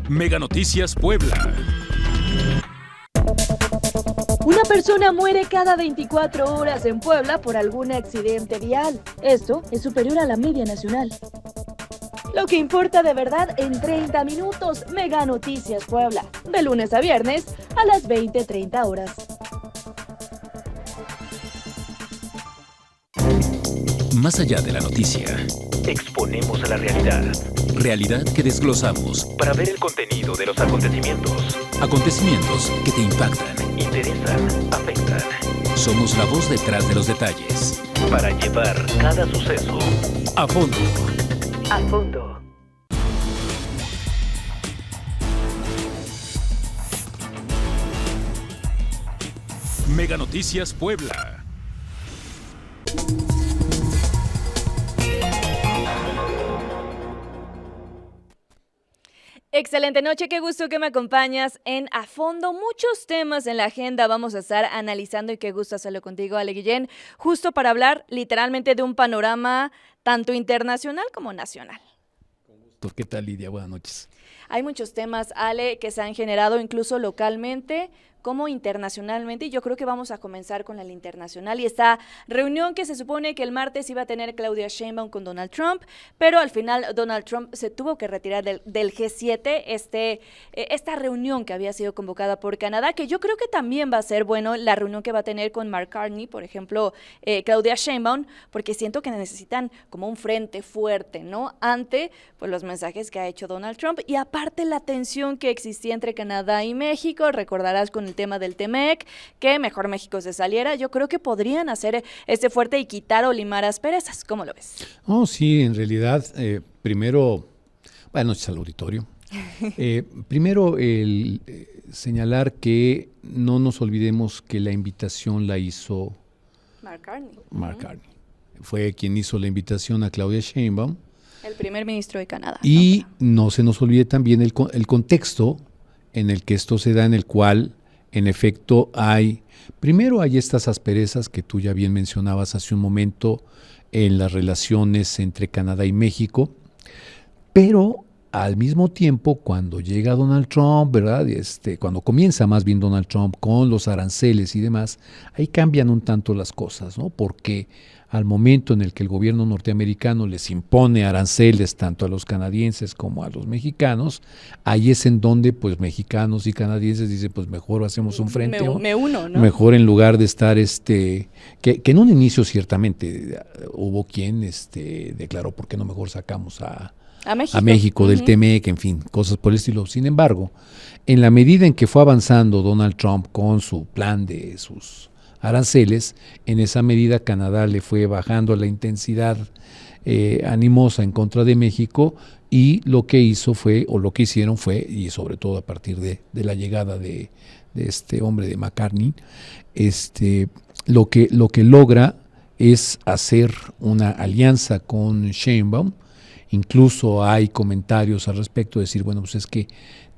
Mega Noticias Puebla. Una persona muere cada 24 horas en Puebla por algún accidente vial. Esto es superior a la media nacional. Lo que importa de verdad en 30 minutos. Mega Noticias Puebla. De lunes a viernes a las 20:30 horas. Más allá de la noticia, exponemos a la realidad. Realidad que desglosamos Para ver el contenido de los acontecimientos. Acontecimientos que te impactan. Interesan, afectan. Somos la voz detrás de los detalles. Para llevar cada suceso A fondo. a fondo. Mega Noticias Puebla. Excelente noche, qué gusto que me acompañas en A Fondo. Muchos temas en la agenda vamos a estar analizando y qué gusto hacerlo contigo, Ale Guillén, justo para hablar literalmente de un panorama tanto internacional como nacional. ¿Qué tal, Lidia? Buenas noches. Hay muchos temas, Ale, que se han generado incluso localmente como internacionalmente, y yo creo que vamos a comenzar con el internacional y esta reunión que se supone que el martes iba a tener Claudia Sheinbaum con Donald Trump, pero al final Donald Trump se tuvo que retirar del G7, esta reunión que había sido convocada por Canadá, que yo creo que también va a ser bueno la reunión que va a tener con Mark Carney, por ejemplo, Claudia Sheinbaum, porque siento que necesitan como un frente fuerte, ¿no? Ante pues, los mensajes que ha hecho Donald Trump y aparte la tensión que existía entre Canadá y México, recordarás con el tema del TEMEC, que mejor México se saliera. Yo creo que podrían hacer este fuerte y quitar o limar asperezas. ¿Cómo lo ves? Oh, sí, en realidad, primero, buenas noches al auditorio. Primero, señalar que no nos olvidemos que la invitación la hizo Mark Carney. Mark Carney. Fue quien hizo la invitación a Claudia Sheinbaum. El primer ministro de Canadá. Y no se nos olvide también el contexto en el que esto se da, en el cual en efecto primero hay estas asperezas que tú ya bien mencionabas hace un momento en las relaciones entre Canadá y México, pero al mismo tiempo cuando llega Donald Trump, ¿verdad? Cuando comienza más bien Donald Trump con los aranceles y demás, ahí cambian un tanto las cosas, ¿no? Porque al momento en el que el gobierno norteamericano les impone aranceles tanto a los canadienses como a los mexicanos, ahí es en donde pues mexicanos y canadienses dicen pues mejor hacemos un frente, me uno, ¿no? Mejor en lugar de estar que en un inicio ciertamente hubo quien declaró por qué no mejor sacamos a México del TEMEC, en fin, cosas por el estilo. Sin embargo, en la medida en que fue avanzando Donald Trump con su plan de sus aranceles, en esa medida Canadá le fue bajando la intensidad animosa en contra de México y lo que hicieron fue, y sobre todo a partir de la llegada de este hombre de McCartney, lo que logra es hacer una alianza con Sheinbaum. Incluso hay comentarios al respecto de decir, bueno, pues es que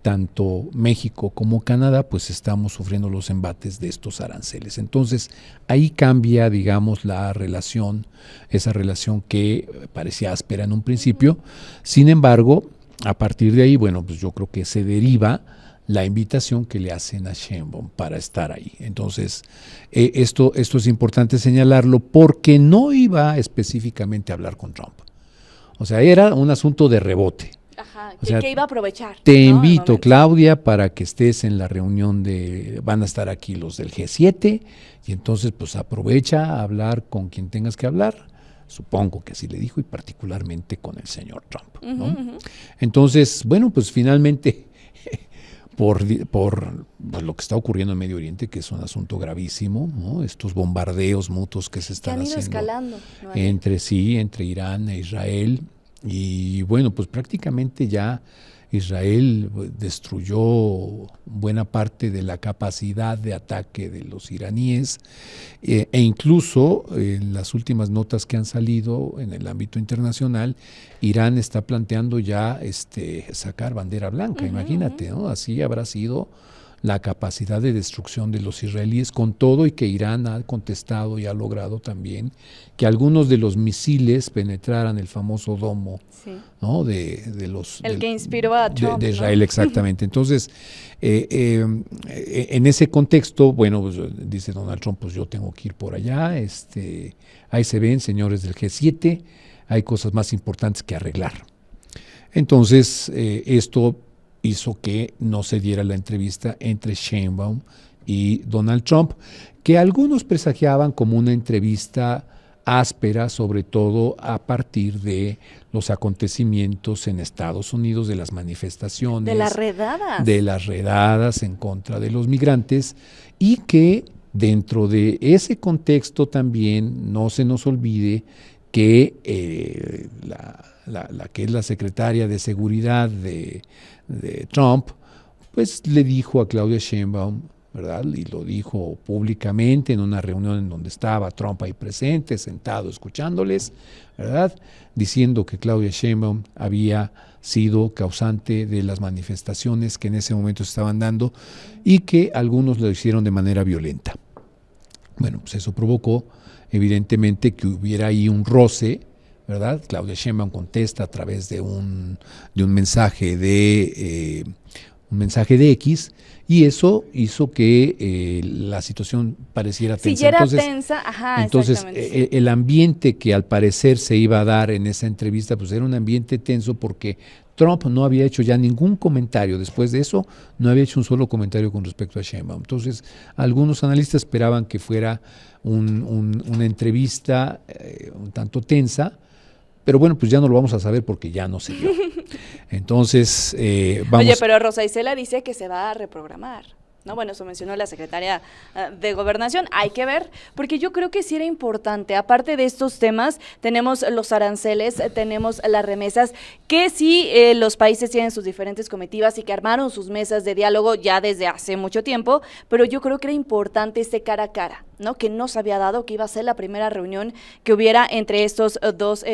tanto México como Canadá pues estamos sufriendo los embates de estos aranceles. Entonces ahí cambia, digamos, la relación, esa relación que parecía áspera en un principio. Sin embargo, a partir de ahí, bueno, pues yo creo que se deriva la invitación que le hacen a Sheinbaum para estar ahí. Entonces, esto es importante señalarlo porque no iba específicamente a hablar con Trump. O sea, era un asunto de rebote. Ajá, o sea, que iba a aprovechar. Te invito, Claudia, para que estés en la reunión van a estar aquí los del G7, y entonces pues aprovecha a hablar con quien tengas que hablar, supongo que así le dijo, y particularmente con el señor Trump, ¿no? Entonces, bueno, pues finalmente, por lo que está ocurriendo en Medio Oriente, que es un asunto gravísimo, ¿no? Estos bombardeos mutuos que se están haciendo escalando, ¿no? entre Irán e Israel, y bueno, pues prácticamente ya Israel destruyó buena parte de la capacidad de ataque de los iraníes, e incluso en las últimas notas que han salido en el ámbito internacional, Irán está planteando ya sacar bandera blanca, imagínate, ¿no? Así habrá sido la capacidad de destrucción de los israelíes, con todo y que Irán ha contestado y ha logrado también que algunos de los misiles penetraran el famoso domo, sí, ¿no? de los el que inspiró a Trump, de Israel, ¿no? exactamente. Entonces, en ese contexto, bueno, pues, dice Donald Trump, pues yo tengo que ir por allá, ahí se ven, señores del G7, hay cosas más importantes que arreglar. Entonces, esto hizo que no se diera la entrevista entre Sheinbaum y Donald Trump, que algunos presagiaban como una entrevista áspera, sobre todo a partir de los acontecimientos en Estados Unidos, de las manifestaciones, de las redadas en contra de los migrantes, y que dentro de ese contexto también no se nos olvide que la que es la secretaria de Seguridad de Trump, pues le dijo a Claudia Sheinbaum, ¿verdad? Y lo dijo públicamente en una reunión en donde estaba Trump ahí presente, sentado, escuchándoles, ¿verdad? Diciendo que Claudia Sheinbaum había sido causante de las manifestaciones que en ese momento se estaban dando y que algunos lo hicieron de manera violenta. Bueno, pues eso provocó evidentemente que hubiera ahí un roce, ¿verdad? Claudia Sheinbaum contesta a través de un mensaje de X, y eso hizo que la situación pareciera tensa. Si ya era tensa, ajá, entonces el ambiente que al parecer se iba a dar en esa entrevista, pues era un ambiente tenso porque Trump no había hecho ya ningún comentario. Después de eso, no había hecho un solo comentario con respecto a Sheinbaum. Entonces, algunos analistas esperaban que fuera una entrevista un tanto tensa, pero bueno, pues ya no lo vamos a saber porque ya no se dio. Entonces, vamos... Oye, pero Rosa Isela dice que se va a reprogramar, ¿no? Bueno, eso mencionó la secretaria de Gobernación. Hay que ver, porque yo creo que sí era importante. Aparte de estos temas, tenemos los aranceles, tenemos las remesas, que sí los países tienen sus diferentes comitivas y que armaron sus mesas de diálogo ya desde hace mucho tiempo, pero yo creo que era importante este cara a cara, ¿no? Que no se había dado, que iba a ser la primera reunión que hubiera entre estos dos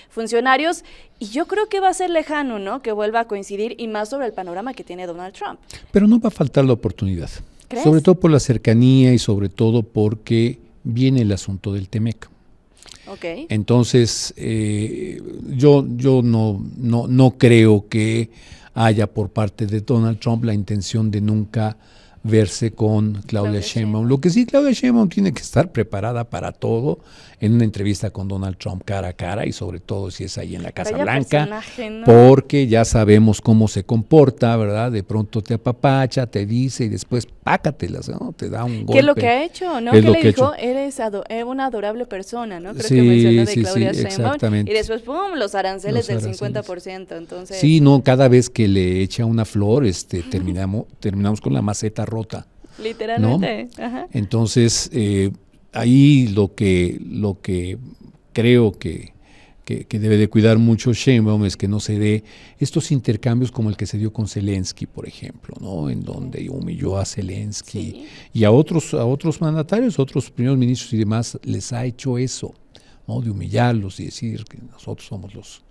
funcionarios, y yo creo que va a ser lejano, ¿no? Que vuelva a coincidir, y más sobre el panorama que tiene Donald Trump. Pero no va a faltar la oportunidad. ¿Crees? Sobre todo por la cercanía y sobre todo porque viene el asunto del TEMEC. Okay. Entonces, yo no creo que haya por parte de Donald Trump la intención de nunca verse con Claudia Sheinbaum. Lo que sí, Claudia Sheinbaum tiene que estar preparada para todo en una entrevista con Donald Trump cara a cara, y sobre todo si es ahí en la Casa Blanca, ¿no? Porque ya sabemos cómo se comporta, ¿verdad? De pronto te apapacha, te dice y después pácatelas, ¿no? Te da un golpe. ¿Qué es lo que ha hecho, no? ¿Qué le dijo? Eres una adorable persona, ¿no? Creo que mencionó de Claudia Sheinbaum. Y después, ¡pum!, los aranceles del 50%. Entonces, sí, no, cada vez que le echa una flor, terminamos con la maceta rota. Literalmente. ¿No? Ajá. Entonces, ahí lo que creo que debe de cuidar mucho Sheinbaum es que no se dé estos intercambios como el que se dio con Zelensky, por ejemplo, ¿no? En donde humilló a Zelensky, sí, y a otros mandatarios, otros primeros ministros y demás, les ha hecho eso, ¿no? De humillarlos y decir que nosotros somos los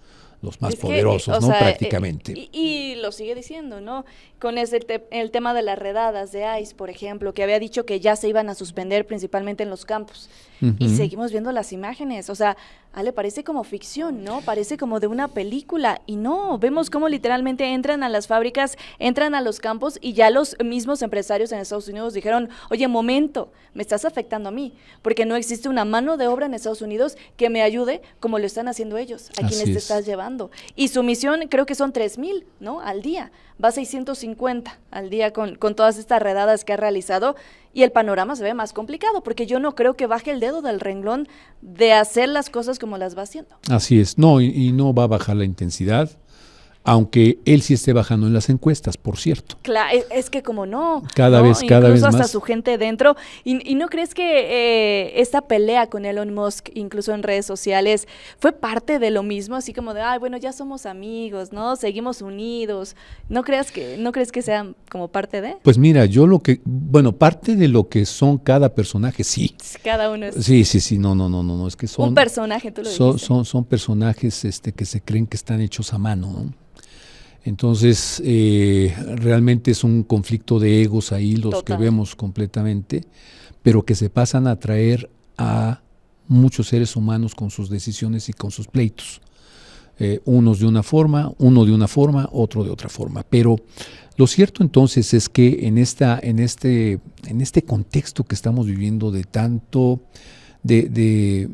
más poderosos, ¿no? Prácticamente. Y lo sigue diciendo, ¿no? Con el tema de las redadas de ICE, por ejemplo, que había dicho que ya se iban a suspender principalmente en los campos. Uh-huh. Y seguimos viendo las imágenes. O sea, le parece como ficción, ¿no? Parece como de una película. Y no, vemos cómo literalmente entran a las fábricas, entran a los campos, y ya los mismos empresarios en Estados Unidos dijeron, oye, momento, me estás afectando a mí, porque no existe una mano de obra en Estados Unidos que me ayude como lo están haciendo ellos, a quienes te estás llevando. Y su misión creo que son 3,000, ¿no? Al día. Va a 650 al día con todas estas redadas que ha realizado, y el panorama se ve más complicado, porque yo no creo que baje el dedo del renglón de hacer las cosas como las va haciendo. Así es, no, y no va a bajar la intensidad, aunque él sí esté bajando en las encuestas, por cierto. Claro, es que como no. Cada vez más. Incluso hasta su gente dentro. ¿Y no crees que esta pelea con Elon Musk, incluso en redes sociales, fue parte de lo mismo? Así como de, bueno, ya somos amigos, ¿no? Seguimos unidos. ¿No crees que sea como parte de? Pues mira, parte de lo que son cada personaje, sí. Cada uno es. Sí, no, es que son. Un personaje, tú lo dijiste. Son personajes que se creen que están hechos a mano, ¿no? Entonces, realmente es un conflicto de egos ahí, los Total. que vemos completamente, pero que se pasan a atraer a muchos seres humanos con sus decisiones y con sus pleitos. Unos de una forma, otro de otra forma. Pero lo cierto entonces es que en este contexto que estamos viviendo de tanto de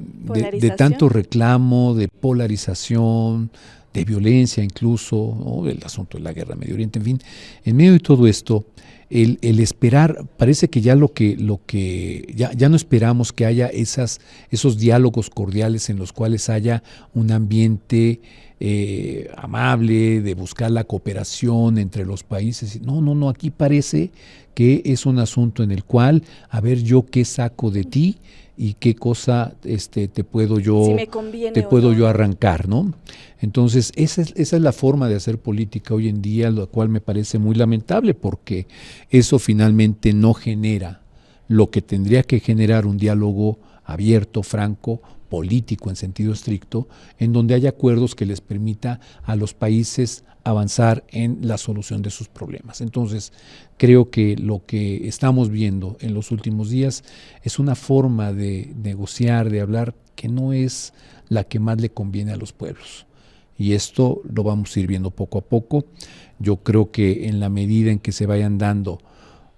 tanto reclamo, de polarización, de violencia incluso, ¿no? El asunto de la guerra en Medio Oriente, en fin, en medio de todo esto, el esperar, parece que ya ya no esperamos que haya esos diálogos cordiales en los cuales haya un ambiente amable, de buscar la cooperación entre los países. No, aquí parece que es un asunto en el cual, a ver, yo qué saco de ti y qué cosa te puedo yo, si me conviene te puedo no. yo arrancar, ¿no? Entonces, esa es la forma de hacer política hoy en día, lo cual me parece muy lamentable, porque eso finalmente no genera lo que tendría que generar un diálogo abierto, franco, político en sentido estricto, en donde haya acuerdos que les permita a los países avanzar en la solución de sus problemas. Entonces, creo que lo que estamos viendo en los últimos días es una forma de negociar, de hablar, que no es la que más le conviene a los pueblos. Y esto lo vamos a ir viendo poco a poco. Yo creo que en la medida en que se vayan dando,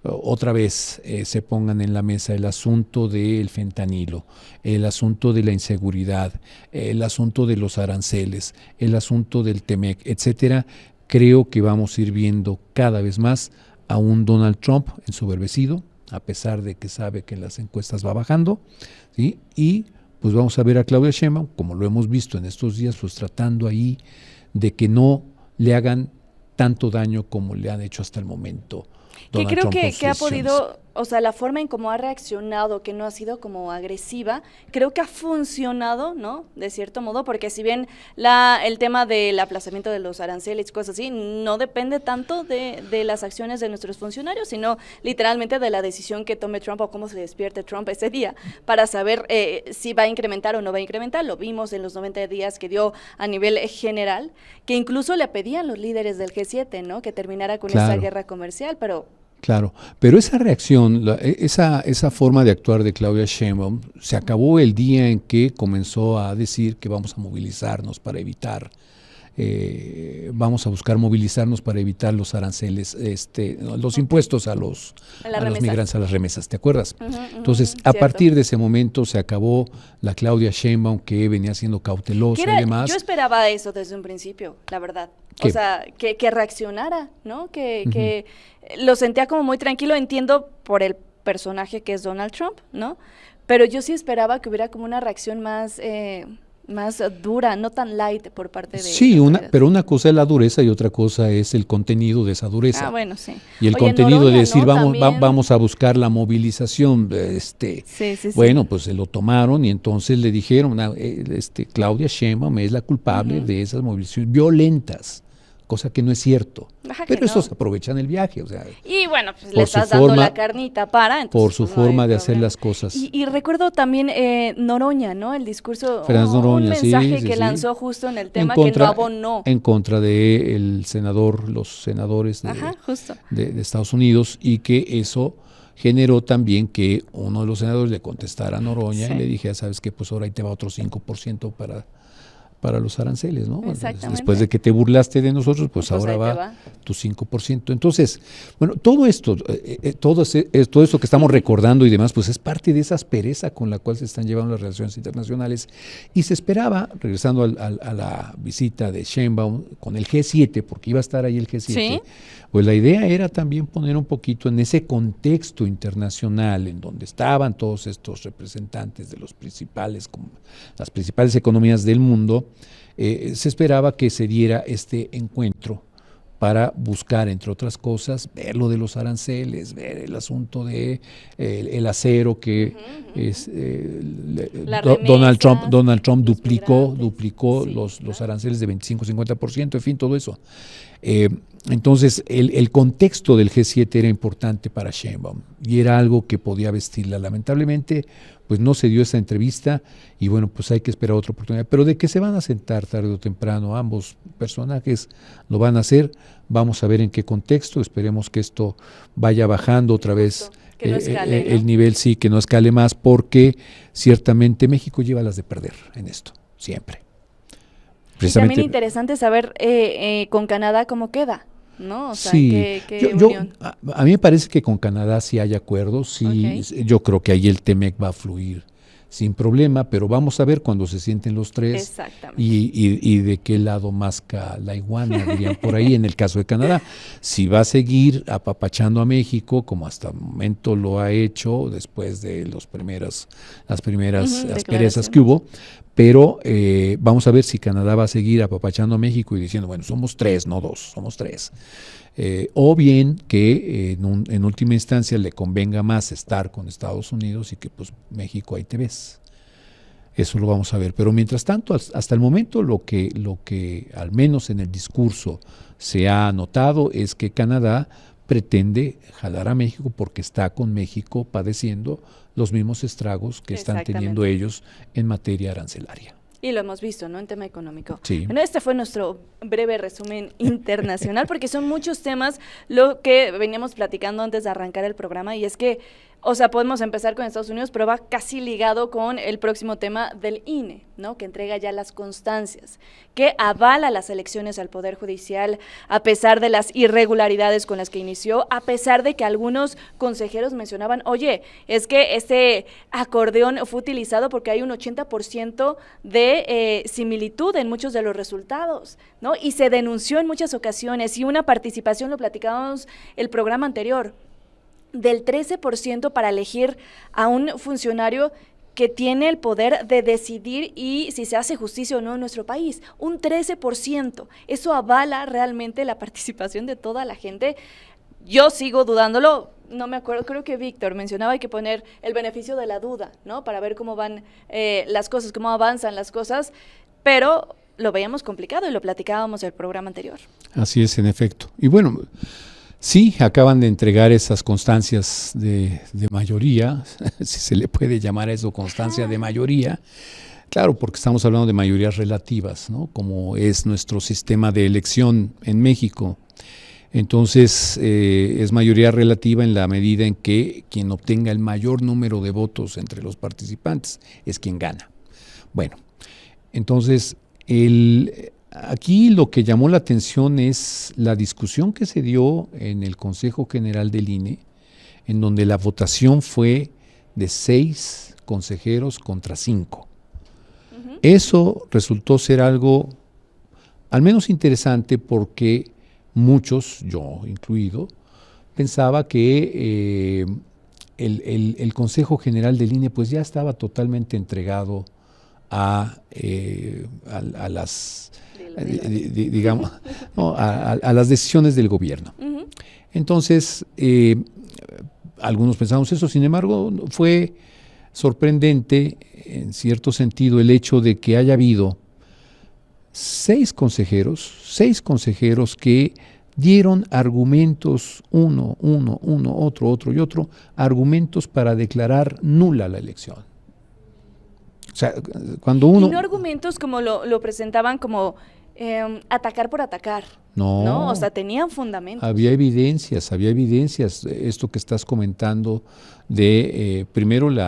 otra vez se pongan en la mesa el asunto del fentanilo, el asunto de la inseguridad, el asunto de los aranceles, el asunto del TEMEC, etcétera, creo que vamos a ir viendo cada vez más a un Donald Trump ensoberbecido, a pesar de que sabe que en las encuestas va bajando, ¿sí? Y pues vamos a ver a Claudia Sheinbaum, como lo hemos visto en estos días, pues tratando ahí de que no le hagan tanto daño como le han hecho hasta el momento. Que Donald creo Trump que ha podido, o sea, la forma en cómo ha reaccionado, que no ha sido como agresiva, creo que ha funcionado, ¿no? De cierto modo, porque si bien el tema del aplazamiento de los aranceles y cosas así, no depende tanto de las acciones de nuestros funcionarios, sino literalmente de la decisión que tome Trump o cómo se despierte Trump ese día, para saber si va a incrementar o no va a incrementar. Lo vimos en los 90 días que dio a nivel general, que incluso le pedían los líderes del G7, ¿no? Que terminara con esa guerra comercial, pero... Claro, pero esa reacción, esa forma de actuar de Claudia Sheinbaum se acabó el día en que comenzó a decir que vamos a movilizarnos para evitar, vamos a buscar movilizarnos para evitar los aranceles, los impuestos a los migrantes, a las remesas, ¿te acuerdas? Entonces, a partir de ese momento se acabó la Claudia Sheinbaum que venía siendo cautelosa y demás. Yo esperaba eso desde un principio, la verdad. ¿Qué? O sea, que reaccionara, ¿no? Que lo sentía como muy tranquilo, entiendo por el personaje que es Donald Trump, ¿no? Pero yo sí esperaba que hubiera como una reacción más dura, no tan light por parte de... Sí, pero una cosa es la dureza y otra cosa es el contenido de esa dureza. Ah, bueno, sí. Y el Oye, contenido Noroña, de decir, ¿no? vamos a buscar la movilización. Bueno, pues se lo tomaron y entonces le dijeron, Claudia Sheinbaum es la culpable de esas movilizaciones violentas, cosa que no es cierto. Pero estos aprovechan el viaje, o sea. Y bueno, pues le estás dando la carnita para. Entonces, por su forma de hacer las cosas. Y recuerdo también Noroña, ¿no? El discurso, Noroña, un mensaje que lanzó justo en el tema que no abonó. En contra de los senadores de Estados Unidos, y que eso generó también que uno de los senadores le contestara a Noroña y le dije, ¿sabes qué? Pues ahora ahí te va otro 5% para los aranceles, ¿no? Exactamente. Después de que te burlaste de nosotros, pues ahora va tu 5%. Entonces, bueno, todo esto que estamos recordando y demás, pues es parte de esa aspereza con la cual se están llevando las relaciones internacionales. Y se esperaba, regresando a la visita de Sheinbaum con el G7, porque iba a estar ahí el G7, pues la idea era también poner un poquito en ese contexto internacional en donde estaban todos estos representantes de las principales economías del mundo. Se esperaba que se diera este encuentro para buscar, entre otras cosas, ver lo de los aranceles, ver el asunto de el acero que Donald Trump duplicó los aranceles de 25-50%, en fin, todo eso. Entonces, el contexto del G7 era importante para Sheinbaum y era algo que podía vestirla. Lamentablemente, pues no se dio esa entrevista y bueno, pues hay que esperar otra oportunidad. Pero de que se van a sentar tarde o temprano, ambos personajes lo van a hacer, vamos a ver en qué contexto, esperemos que esto vaya bajando otra vez. Que no escale, ¿no? El nivel, sí, que no escale más, porque ciertamente México lleva las de perder en esto, siempre. Y también interesante saber con Canadá cómo queda, ¿no? O sea, sí, ¿qué unión? a mí me parece que con Canadá sí hay acuerdos, sí, yo creo que ahí el TEMEC va a fluir sin problema, pero vamos a ver cuando se sienten los tres y de qué lado masca la iguana, dirían por ahí, en el caso de Canadá. Si va a seguir apapachando a México, como hasta el momento lo ha hecho, después de las primeras asperezas que hubo, pero vamos a ver si Canadá va a seguir apapachando a México y diciendo, bueno, somos tres, no dos, somos tres. O bien que en última instancia le convenga más estar con Estados Unidos y que pues México ahí te ves. Eso lo vamos a ver. Pero mientras tanto, hasta el momento lo que al menos en el discurso se ha notado es que Canadá pretende jalar a México porque está con México padeciendo los mismos estragos que están teniendo ellos en materia arancelaria. Y lo hemos visto, ¿no? En tema económico. Sí. Bueno, este fue nuestro breve resumen internacional, porque son muchos temas lo que veníamos platicando antes de arrancar el programa, y es que, o sea, podemos empezar con Estados Unidos, pero va casi ligado con el próximo tema del INE, ¿no? Que entrega ya las constancias, que avala las elecciones al Poder Judicial, a pesar de las irregularidades con las que inició, a pesar de que algunos consejeros mencionaban, oye, es que este acordeón fue utilizado porque hay un 80% de similitud en muchos de los resultados, ¿no? Y se denunció en muchas ocasiones, y una participación, lo platicábamos el programa anterior, del 13% para elegir a un funcionario que tiene el poder de decidir y si se hace justicia o no en nuestro país. Un 13%. Eso avala realmente la participación de toda la gente. Yo sigo dudándolo. No me acuerdo, creo que Víctor mencionaba, hay que poner el beneficio de la duda, ¿no? Para ver cómo van las cosas, cómo avanzan las cosas, pero lo veíamos complicado y lo platicábamos en el programa anterior. Así es, en efecto. Y bueno, sí, acaban de entregar esas constancias de mayoría, si se le puede llamar a eso constancia de mayoría, claro, porque estamos hablando de mayorías relativas, ¿no? Como es nuestro sistema de elección en México. Entonces, es mayoría relativa en la medida en que quien obtenga el mayor número de votos entre los participantes es quien gana. Bueno, entonces, aquí lo que llamó la atención es la discusión que se dio en el Consejo General del INE, en donde la votación fue de 6 consejeros contra 5. Eso resultó ser algo al menos interesante, porque muchos, yo incluido, pensaba que el Consejo General del INE pues ya estaba totalmente entregado a las digamos, no, a las decisiones del gobierno. Entonces, algunos pensamos eso, sin embargo, fue sorprendente en cierto sentido el hecho de que haya habido 6 consejeros que dieron argumentos, uno, otro y otro, argumentos para declarar nula la elección. O sea, cuando uno... Y no argumentos como lo presentaban como atacar por atacar. No, o sea, tenían fundamentos. Había evidencias. Esto que estás comentando de, primero, el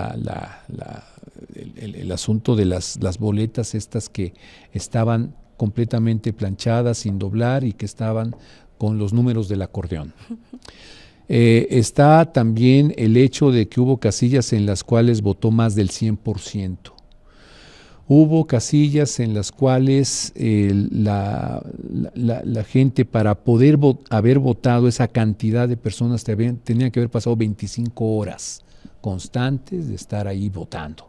asunto de las boletas estas que estaban completamente planchadas, sin doblar, y que estaban con los números del acordeón. Está también el hecho de que hubo casillas en las cuales votó más del 100%. Hubo casillas en las cuales la gente, para poder haber votado esa cantidad de personas, tenían que haber pasado 25 horas constantes de estar ahí votando.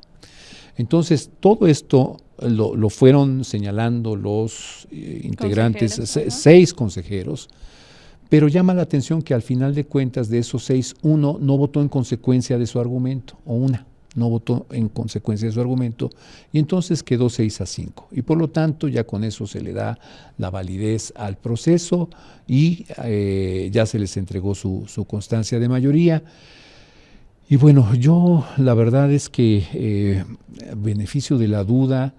Entonces, todo esto lo fueron señalando los integrantes, 6 consejeros, pero llama la atención que al final de cuentas, de esos 6, uno no votó en consecuencia de su argumento, o una no votó en consecuencia de su argumento, y entonces quedó 6-5. Y por lo tanto, ya con eso se le da la validez al proceso y ya se les entregó su constancia de mayoría. Y bueno, yo la verdad es que beneficio de la duda,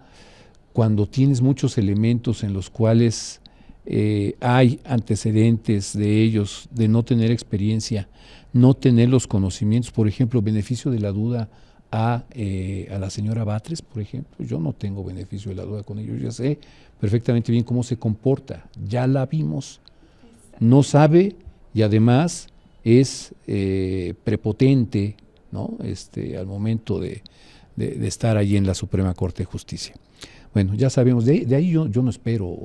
cuando tienes muchos elementos en los cuales hay antecedentes de ellos, de no tener experiencia, no tener los conocimientos, por ejemplo, beneficio de la duda a la señora Batres, por ejemplo, yo no tengo beneficio de la duda con ellos, ya sé perfectamente bien cómo se comporta, ya la vimos, no sabe y además es prepotente, ¿no? Al momento de estar allí en la Suprema Corte de Justicia. Bueno, ya sabemos, de ahí yo no espero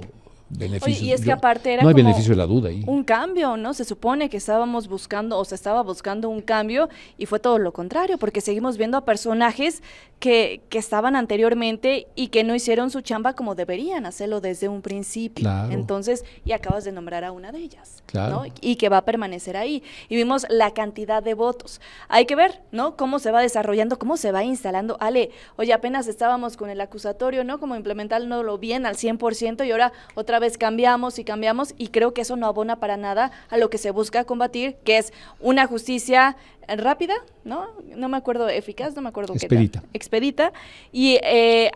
beneficios. Oye, y es que aparte era no hay como beneficio de la duda ahí. Un cambio, ¿no? Se supone que estábamos buscando, o se estaba buscando un cambio, y fue todo lo contrario, porque seguimos viendo a personajes que estaban anteriormente y que no hicieron su chamba como deberían hacerlo desde un principio. Claro. Entonces, y acabas de nombrar a una de ellas, claro, ¿no? Y que va a permanecer ahí. Y vimos la cantidad de votos. Hay que ver, ¿no? Cómo se va desarrollando, cómo se va instalando. Ale, oye, apenas estábamos con el acusatorio, ¿no? Como implementándolo bien al 100%, y ahora otra vez cambiamos, y creo que eso no abona para nada a lo que se busca combatir, que es una justicia rápida, ¿no? No me acuerdo, eficaz, no me acuerdo expedita. qué tal. Expedita, y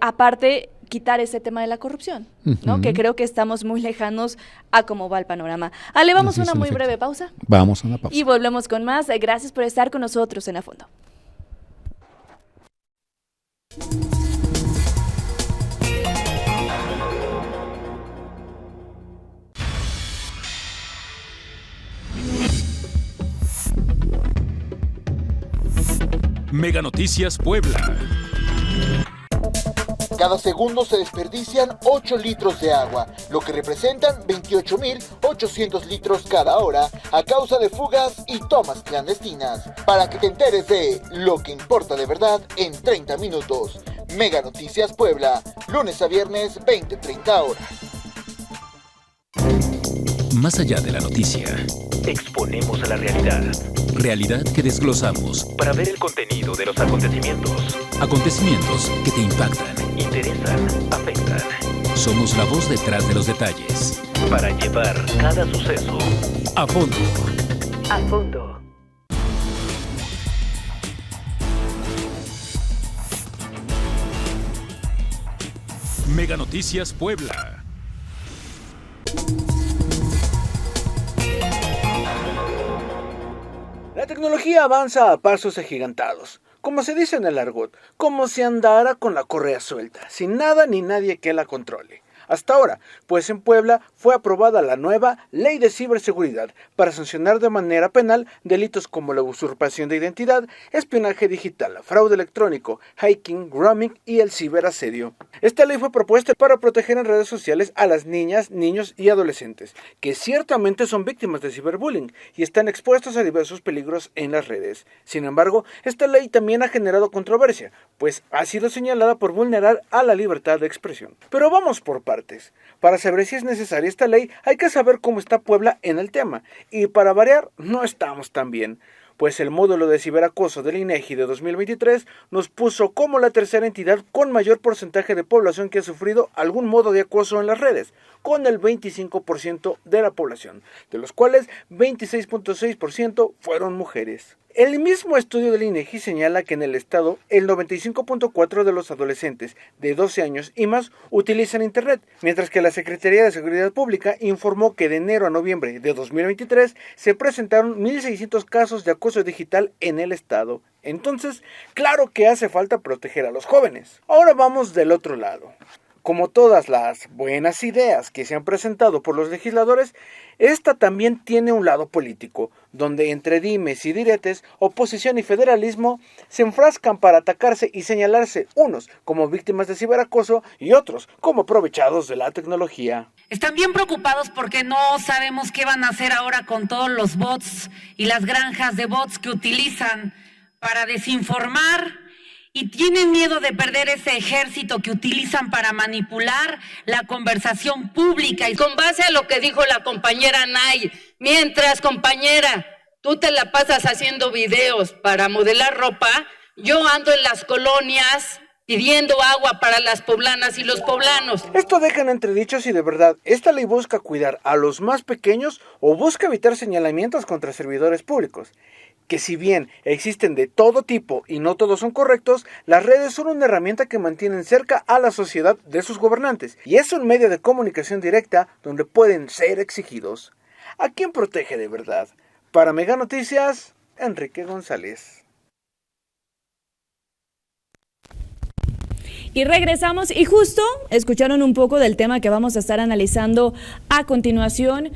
aparte quitar ese tema de la corrupción, ¿no? Que creo que estamos muy lejanos a cómo va el panorama. Ale, vamos a una muy breve pausa. Vamos a una pausa. Y volvemos con más. Gracias por estar con nosotros en A Fondo. Mega Noticias Puebla. Cada segundo se desperdician 8 litros de agua, lo que representan 28.800 litros cada hora a causa de fugas y tomas clandestinas. Para que te enteres de lo que importa de verdad en 30 minutos. Mega Noticias Puebla, lunes a viernes 20-30 horas. Más allá de la noticia. Exponemos a la realidad. Realidad que desglosamos. Para ver el contenido de los acontecimientos. Acontecimientos que te impactan. Interesan, afectan. Somos la voz detrás de los detalles. Para llevar cada suceso a fondo. A fondo. Mega Noticias Puebla. La tecnología avanza a pasos agigantados, como se dice en el argot, como si andara con la correa suelta, sin nada ni nadie que la controle. Hasta ahora, pues en Puebla fue aprobada la nueva Ley de Ciberseguridad para sancionar de manera penal delitos como la usurpación de identidad, espionaje digital, fraude electrónico, hacking, grooming y el ciberasedio. Esta ley fue propuesta para proteger en redes sociales a las niñas, niños y adolescentes, que ciertamente son víctimas de ciberbullying y están expuestos a diversos peligros en las redes. Sin embargo, esta ley también ha generado controversia, pues ha sido señalada por vulnerar a la libertad de expresión. Pero vamos por partes. Para saber si es necesaria esta ley, hay que saber cómo está Puebla en el tema. Y para variar, no estamos tan bien. Pues el módulo de ciberacoso del INEGI de 2023 nos puso como la tercera entidad con mayor porcentaje de población que ha sufrido algún modo de acoso en las redes, con el 25% de la población, de los cuales 26.6% fueron mujeres. El mismo estudio del INEGI señala que en el estado el 95.4% de los adolescentes de 12 años y más utilizan Internet, mientras que la Secretaría de Seguridad Pública informó que de enero a noviembre de 2023 se presentaron 1.600 casos de acoso digital en el estado. Entonces, claro que hace falta proteger a los jóvenes. Ahora vamos del otro lado. Como todas las buenas ideas que se han presentado por los legisladores, esta también tiene un lado político, donde entre dimes y diretes, oposición y federalismo se enfrascan para atacarse y señalarse unos como víctimas de ciberacoso y otros como aprovechados de la tecnología. Están bien preocupados porque no sabemos qué van a hacer ahora con todos los bots y las granjas de bots que utilizan para desinformar. Y tienen miedo de perder ese ejército que utilizan para manipular la conversación pública. Y con base a lo que dijo la compañera Nay, mientras, compañera, tú te la pasas haciendo videos para modelar ropa, yo ando en las colonias pidiendo agua para las poblanas y los poblanos. Esto deja en entredicho si de verdad esta ley busca cuidar a los más pequeños o busca evitar señalamientos contra servidores públicos. que si bien existen de todo tipo y no todos son correctos, las redes son una herramienta que mantienen cerca a la sociedad de sus gobernantes y es un medio de comunicación directa donde pueden ser exigidos. ¿A quién protege de verdad? Para Mega Noticias, Enrique González. Y regresamos y justo escucharon un poco del tema que vamos a estar analizando a continuación.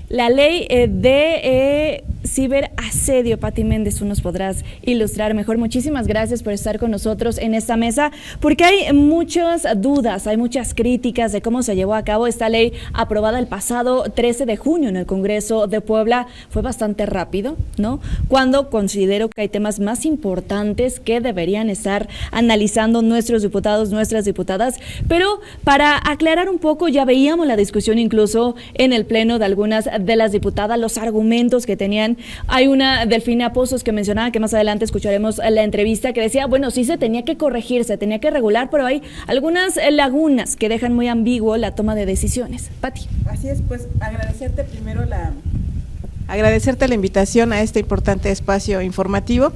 La ley de ciberasedio. Pati Méndez, tú nos podrás ilustrar mejor. Muchísimas gracias por estar con nosotros en esta mesa, porque hay muchas dudas, hay muchas críticas de cómo se llevó a cabo esta ley aprobada el pasado 13 de junio en el Congreso de Puebla. Fue bastante rápido, ¿no? Cuando considero que hay temas más importantes que deberían estar analizando nuestros diputados, nuestras diputadas, pero para aclarar un poco, ya veíamos la discusión incluso en el pleno de algunas de las diputadas, los argumentos que tenían. Hay una, Delfina Pozos, que mencionaba, que más adelante escucharemos la entrevista, que decía, bueno, sí se tenía que corregir, se tenía que regular, pero hay algunas lagunas que dejan muy ambiguo la toma de decisiones. Pati. Así es, pues agradecerte primero agradecerte la invitación a este importante espacio informativo.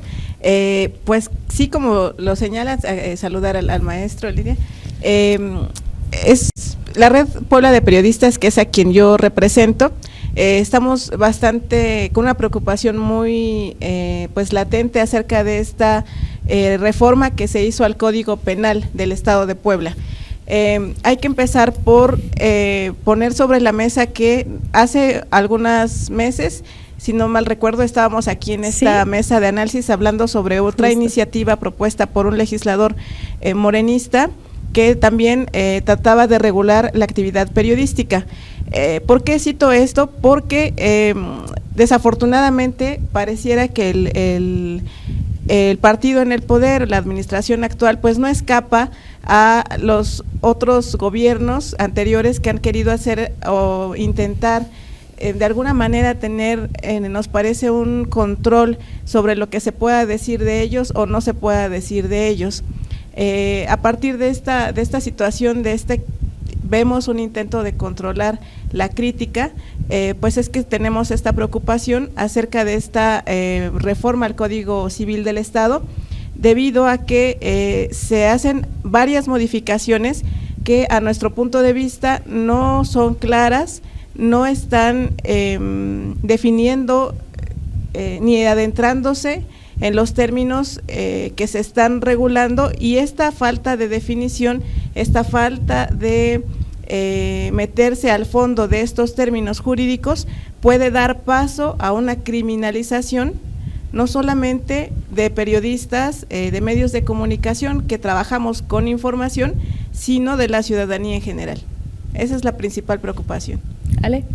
Pues sí, como lo señalas, saludar al maestro Lidia. Es la Red Puebla de Periodistas, que es a quien yo represento. Estamos con una preocupación muy pues latente acerca de esta reforma que se hizo al Código Penal del Estado de Puebla. Hay que empezar por poner sobre la mesa que hace algunos meses, si no mal recuerdo, estábamos aquí en esta mesa de análisis hablando sobre otra iniciativa propuesta por un legislador morenista que también trataba de regular la actividad periodística. ¿Por qué cito esto? Porque desafortunadamente pareciera que el partido en el poder, la administración actual, pues no escapa a los otros gobiernos anteriores que han querido hacer o intentar de alguna manera tener, nos parece, un control sobre lo que se pueda decir de ellos o no se pueda decir de ellos. A partir de esta situación, vemos un intento de controlar la crítica, pues es que tenemos esta preocupación acerca de esta reforma al Código Civil del Estado, debido a que se hacen varias modificaciones que a nuestro punto de vista no son claras, no están definiendo ni adentrándose en los términos que se están regulando, y esta falta de definición, esta falta de meterse al fondo de estos términos jurídicos puede dar paso a una criminalización, no solamente de periodistas, de medios de comunicación que trabajamos con información, sino de la ciudadanía en general. Esa es la principal preocupación. Ale.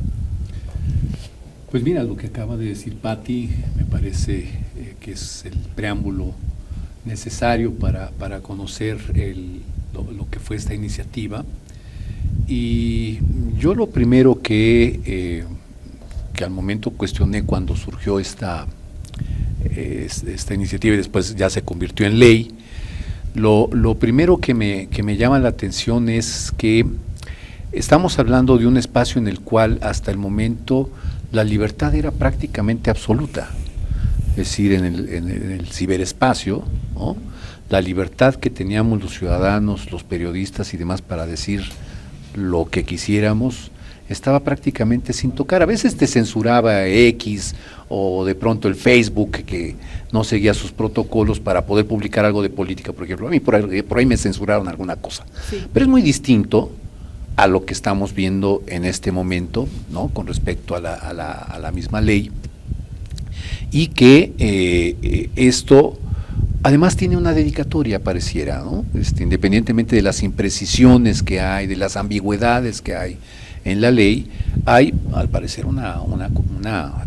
Pues mira, lo que acaba de decir Pati me parece que es el preámbulo necesario para conocer lo que fue esta iniciativa. Y yo lo primero que al momento cuestioné cuando surgió esta iniciativa y después ya se convirtió en ley, lo primero que me llama la atención es que estamos hablando de un espacio en el cual hasta el momento la libertad era prácticamente absoluta, es decir, en el ciberespacio, ¿no? La libertad que teníamos los ciudadanos, los periodistas y demás para decir lo que quisiéramos estaba prácticamente sin tocar. A veces te censuraba X o de pronto el Facebook, que no seguía sus protocolos para poder publicar algo de política, por ejemplo. A mí por ahí me censuraron alguna cosa. Sí. Pero es muy distinto a lo que estamos viendo en este momento, ¿no? Con respecto a la misma ley, y que esto además tiene una dedicatoria, pareciera, ¿no? Independientemente de las imprecisiones que hay, de las ambigüedades que hay en la ley, hay al parecer una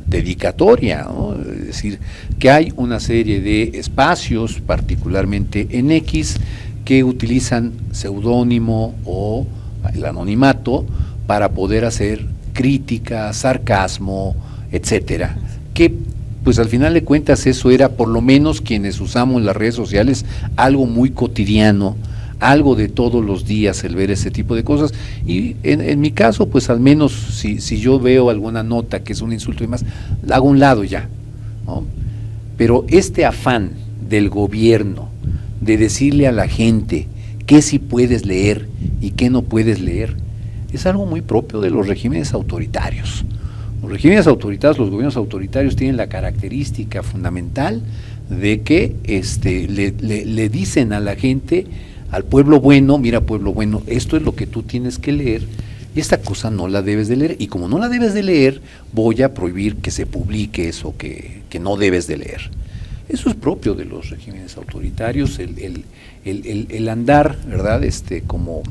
dedicatoria, ¿no? Es decir, que hay una serie de espacios, particularmente en X, que utilizan seudónimo o el anonimato para poder hacer crítica, sarcasmo, etcétera, que pues al final de cuentas eso era, por lo menos quienes usamos las redes sociales, algo muy cotidiano, algo de todos los días el ver ese tipo de cosas. Y en mi caso, pues al menos si yo veo alguna nota que es un insulto y demás, la hago a un lado ya, ¿no? Pero este afán del gobierno de decirle a la gente qué sí puedes leer y qué no puedes leer, es algo muy propio de los regímenes autoritarios. Los regímenes autoritarios, los gobiernos autoritarios tienen la característica fundamental de que le dicen a la gente, al pueblo bueno, mira pueblo bueno, esto es lo que tú tienes que leer, y esta cosa no la debes de leer, y como no la debes de leer, voy a prohibir que se publique eso que no debes de leer. Eso es propio de los regímenes autoritarios, el andar, ¿verdad?, como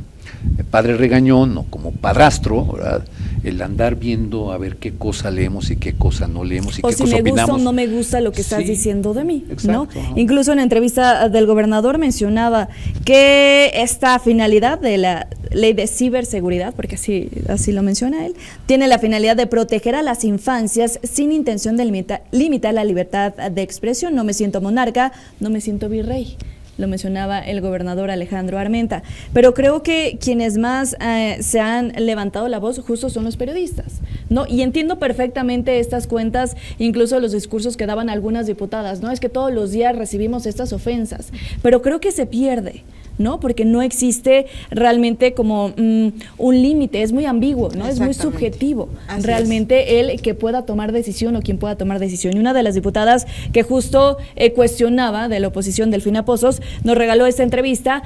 padre regañón o como padrastro, ¿verdad?, el andar viendo a ver qué cosa leemos y qué cosa no leemos y o qué si cosa me opinamos. gusta o no me gusta lo que estás diciendo de mí, exacto, ¿no? Incluso en la entrevista del gobernador mencionaba que esta finalidad de la ley de ciberseguridad, porque así lo menciona él, tiene la finalidad de proteger a las infancias sin intención de limitar la libertad de expresión. No me siento monarca, no me siento virrey. Lo mencionaba el gobernador Alejandro Armenta. Pero creo que quienes más se han levantado la voz justo son los periodistas, ¿no? Y entiendo perfectamente estas cuentas, incluso los discursos que daban algunas diputadas, ¿no? Es que todos los días recibimos estas ofensas, pero creo que se pierde, ¿no? Porque no existe realmente como un límite, es muy ambiguo, ¿no? Es muy subjetivo realmente el que pueda tomar decisión o quien pueda tomar decisión. Y una de las diputadas que justo cuestionaba de la oposición, Delfina Pozos, nos regaló esta entrevista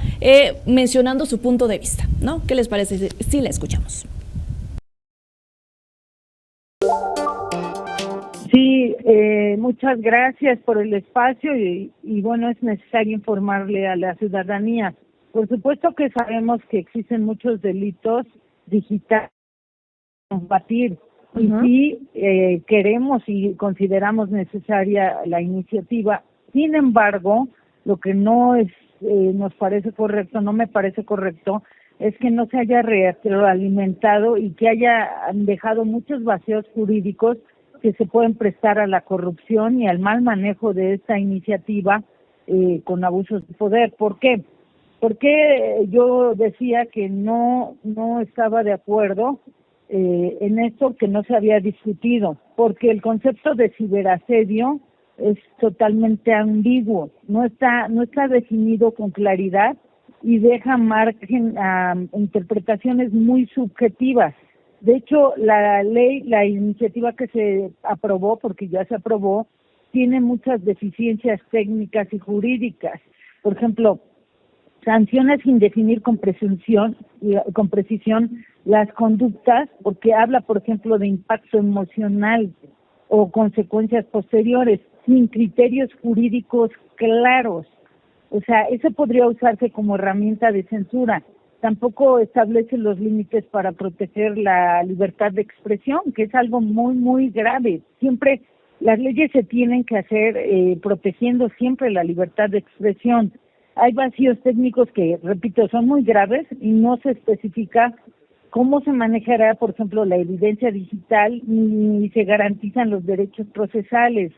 mencionando su punto de vista, ¿no? ¿Qué les parece si la escuchamos? Sí, muchas gracias por el espacio y bueno, es necesario informarle a la ciudadanía. Por supuesto que sabemos que existen muchos delitos digitales a combatir y sí queremos y consideramos necesaria la iniciativa. Sin embargo, lo que no es nos parece correcto, no me parece correcto, es que no se haya retroalimentado y que haya dejado muchos vacíos jurídicos que se pueden prestar a la corrupción y al mal manejo de esta iniciativa con abusos de poder. ¿Por qué? Porque yo decía que no estaba de acuerdo en esto, que no se había discutido, porque el concepto de ciberasedio es totalmente ambiguo, no está definido con claridad y deja margen a interpretaciones muy subjetivas. De hecho, la iniciativa que se aprobó, porque ya se aprobó, tiene muchas deficiencias técnicas y jurídicas. Por ejemplo, sanciona sin definir con precisión las conductas, porque habla, por ejemplo, de impacto emocional o consecuencias posteriores, sin criterios jurídicos claros. O sea, eso podría usarse como herramienta de censura. Tampoco establece los límites para proteger la libertad de expresión, que es algo muy, muy grave. Siempre las leyes se tienen que hacer protegiendo siempre la libertad de expresión. Hay vacíos técnicos que, repito, son muy graves y no se especifica cómo se manejará, por ejemplo, la evidencia digital ni se garantizan los derechos procesales.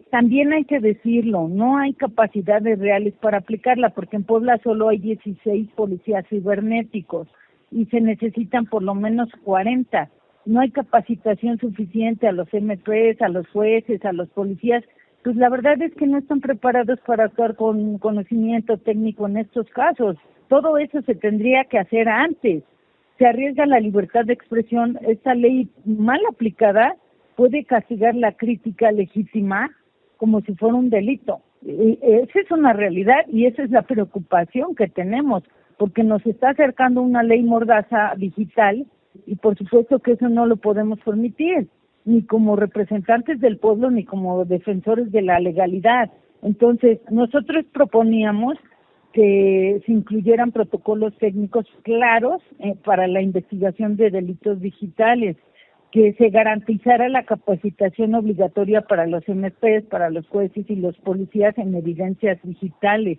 También hay que decirlo, no hay capacidades reales para aplicarla, porque en Puebla solo hay 16 policías cibernéticos y se necesitan por lo menos 40. No hay capacitación suficiente a los MPs, a los jueces, a los policías. Pues la verdad es que no están preparados para actuar con conocimiento técnico en estos casos. Todo eso se tendría que hacer antes. Se arriesga la libertad de expresión. Esta ley mal aplicada puede castigar la crítica legítima como si fuera un delito. Esa es una realidad y esa es la preocupación que tenemos, porque nos está acercando una ley mordaza digital y por supuesto que eso no lo podemos permitir, ni como representantes del pueblo ni como defensores de la legalidad. Entonces, nosotros proponíamos que se incluyeran protocolos técnicos claros para la investigación de delitos digitales, que se garantizara la capacitación obligatoria para los MPs, para los jueces y los policías en evidencias digitales,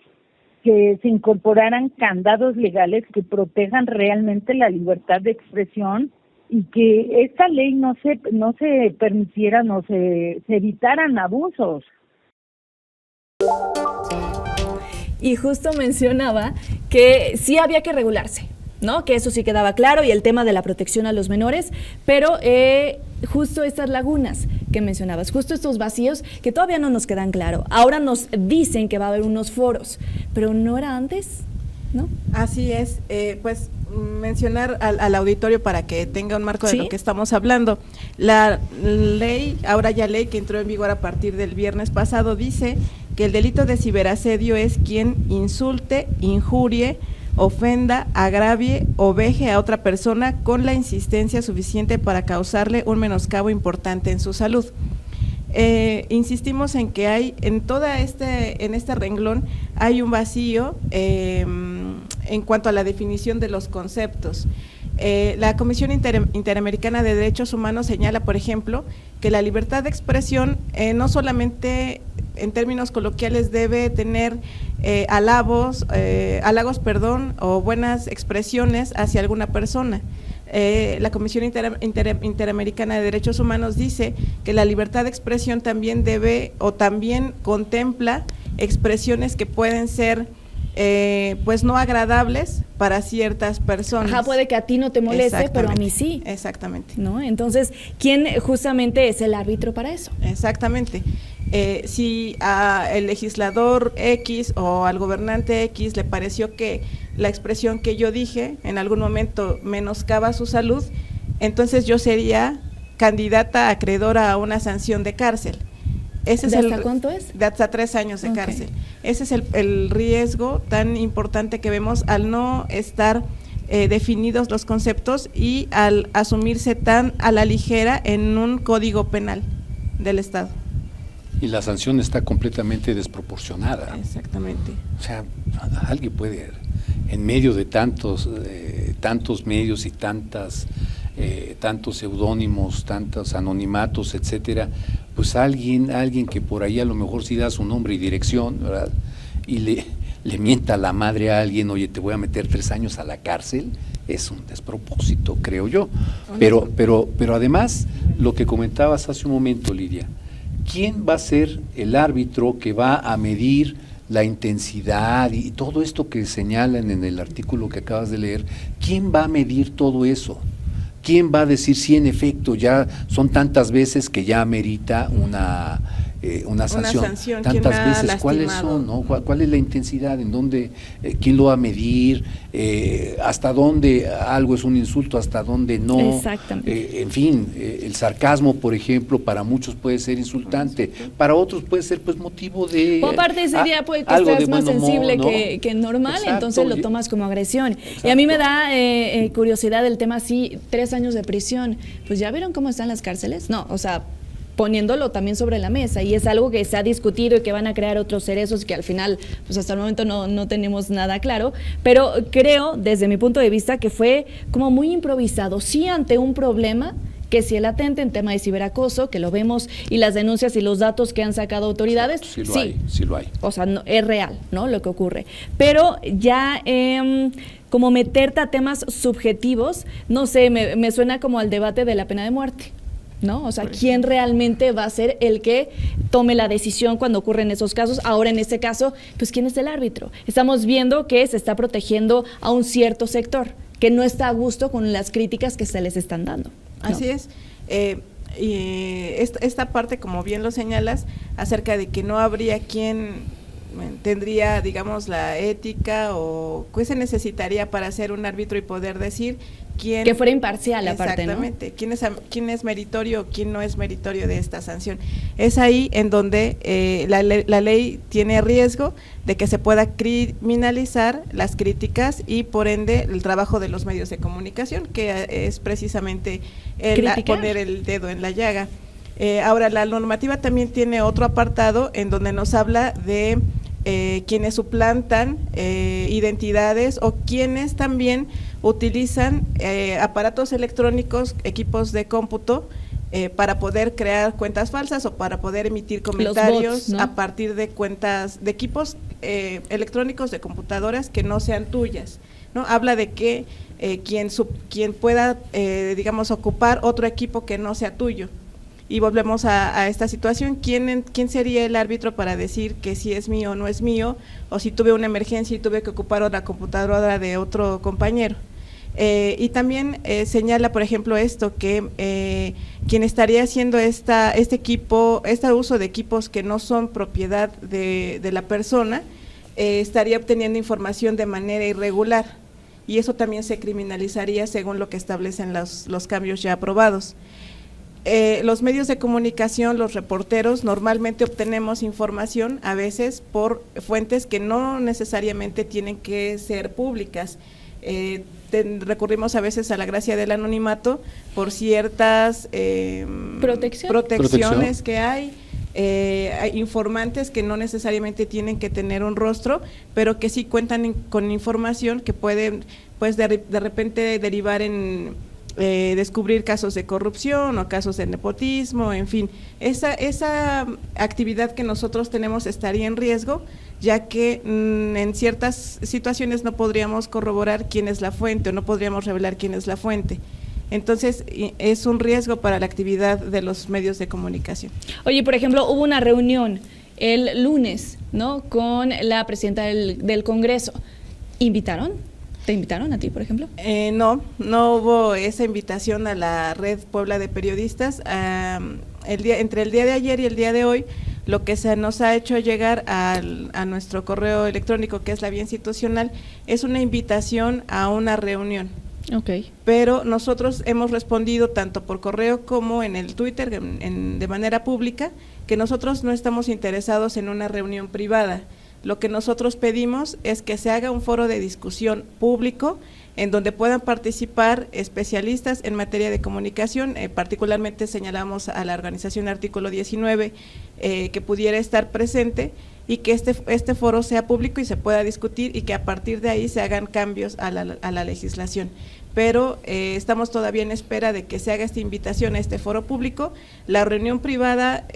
que se incorporaran candados legales que protejan realmente la libertad de expresión y que esta ley no se permitiera, se evitaran abusos. Y justo mencionaba que sí había que regularse, ¿no? Que eso sí quedaba claro, y el tema de la protección a los menores, pero justo estas lagunas que mencionabas, justo estos vacíos que todavía no nos quedan claros. Ahora nos dicen que va a haber unos foros, pero ¿no era antes? ¿No? Así es, pues mencionar al auditorio para que tenga un marco de lo que estamos hablando. La ley, ahora ya ley que entró en vigor a partir del viernes pasado, dice que el delito de ciberasedio es quien insulte, injurie, ofenda, agravie o veje a otra persona con la insistencia suficiente para causarle un menoscabo importante en su salud. Insistimos en que hay en este renglón hay un vacío en cuanto a la definición de los conceptos. La Comisión Interamericana de Derechos Humanos señala, por ejemplo, que la libertad de expresión no solamente en términos coloquiales debe tener halagos, o buenas expresiones hacia alguna persona. La Comisión Interamericana de Derechos Humanos dice que la libertad de expresión también también contempla expresiones que pueden ser pues no agradables para ciertas personas. Ajá, puede que a ti no te moleste, pero a mí sí. Exactamente. ¿No? Entonces, ¿quién justamente es el árbitro para eso? Exactamente. Si al legislador X o al gobernante X le pareció que la expresión que yo dije en algún momento menoscaba su salud, entonces yo sería candidata acreedora a una sanción de cárcel. ¿Hasta cuánto es? De hasta 3 años de cárcel. Ese es el riesgo tan importante que vemos al no estar definidos los conceptos y al asumirse tan a la ligera en un código penal del Estado. Y la sanción está completamente desproporcionada. Exactamente. O sea, alguien puede, en medio de tantos medios y tantos seudónimos, tantos anonimatos, etcétera, pues alguien que por ahí a lo mejor sí da su nombre y dirección, ¿verdad? Y le mienta a la madre a alguien, oye, te voy a meter 3 años a la cárcel, es un despropósito, creo yo. Pero además, lo que comentabas hace un momento, Lidia, ¿quién va a ser el árbitro que va a medir la intensidad y todo esto que señalan en el artículo que acabas de leer? ¿Quién va a medir todo eso? ¿Quién va a decir si en efecto ya son tantas veces que ya amerita una sanción? Tantas veces, ¿cuáles son? ¿No? ¿Cuál es la intensidad? ¿En dónde? ¿Quién lo va a medir? ¿Hasta dónde algo es un insulto? ¿Hasta dónde no? Exactamente. En fin, el sarcasmo, por ejemplo, para muchos puede ser insultante, para otros puede ser pues motivo de... O aparte ese día puede que estés más sensible que normal, exacto, entonces lo tomas como agresión. Exacto. Y a mí me da curiosidad el tema, sí, 3 años de prisión, pues ya vieron cómo están las cárceles, no, o sea, poniéndolo también sobre la mesa, y es algo que se ha discutido y que van a crear otros cerezos que al final, pues hasta el momento no tenemos nada claro, pero creo, desde mi punto de vista, que fue como muy improvisado, sí ante un problema, que si el latente en tema de ciberacoso, que lo vemos, y las denuncias y los datos que han sacado autoridades, sí lo hay. O sea, no, es real, ¿no?, lo que ocurre. Pero ya como meterte a temas subjetivos, no sé, me suena como al debate de la pena de muerte, ¿no? O sea, ¿quién realmente va a ser el que tome la decisión cuando ocurren esos casos? Ahora, en este caso, pues, ¿quién es el árbitro? Estamos viendo que se está protegiendo a un cierto sector, que no está a gusto con las críticas que se les están dando, ¿no? Así es. Y esta parte, como bien lo señalas, acerca de que no habría quien tendría, digamos, la ética o qué se necesitaría para ser un árbitro y poder decir quién... Que fuera imparcial aparte, ¿no? Exactamente, quién es meritorio o quién no es meritorio de esta sanción. Es ahí en donde la ley tiene riesgo de que se pueda criminalizar las críticas y por ende el trabajo de los medios de comunicación, que es precisamente poner el dedo en la llaga. Ahora, la normativa también tiene otro apartado en donde nos habla de quienes suplantan identidades o quienes también utilizan aparatos electrónicos, equipos de cómputo, para poder crear cuentas falsas o para poder emitir comentarios bots, ¿no?, a partir de cuentas de equipos electrónicos de computadoras que no sean tuyas, ¿no? Habla de que quien pueda, digamos, ocupar otro equipo que no sea tuyo. Y volvemos a esta situación, ¿quién sería el árbitro para decir que si es mío o no es mío, o si tuve una emergencia y tuve que ocupar otra computadora de otro compañero? Y también señala, por ejemplo, esto, que quien estaría haciendo este uso de equipos que no son propiedad de la persona, estaría obteniendo información de manera irregular, y eso también se criminalizaría según lo que establecen los cambios ya aprobados. Los medios de comunicación, los reporteros, normalmente obtenemos información a veces por fuentes que no necesariamente tienen que ser públicas. Recurrimos a veces a la gracia del anonimato por ciertas protecciones que hay informantes que no necesariamente tienen que tener un rostro, pero que sí cuentan con información que pueden, pues, de repente derivar en descubrir casos de corrupción o casos de nepotismo, en fin. Esa actividad que nosotros tenemos estaría en riesgo, ya que en ciertas situaciones no podríamos corroborar quién es la fuente o no podríamos revelar quién es la fuente. Entonces, es un riesgo para la actividad de los medios de comunicación. Oye, por ejemplo, hubo una reunión el lunes, ¿no?, con la presidenta del Congreso. ¿Invitaron? ¿Te invitaron a ti, por ejemplo? No hubo esa invitación a la Red Puebla de Periodistas. Entre el día de ayer y el día de hoy, lo que se nos ha hecho llegar a nuestro correo electrónico, que es la vía institucional, es una invitación a una reunión. Okay. Pero nosotros hemos respondido tanto por correo como en el Twitter, de manera pública, que nosotros no estamos interesados en una reunión privada. Lo que nosotros pedimos es que se haga un foro de discusión público en donde puedan participar especialistas en materia de comunicación, particularmente señalamos a la organización Artículo 19 que pudiera estar presente, y que este foro sea público y se pueda discutir, y que a partir de ahí se hagan cambios a la legislación. Pero estamos todavía en espera de que se haga esta invitación a este foro público. La reunión privada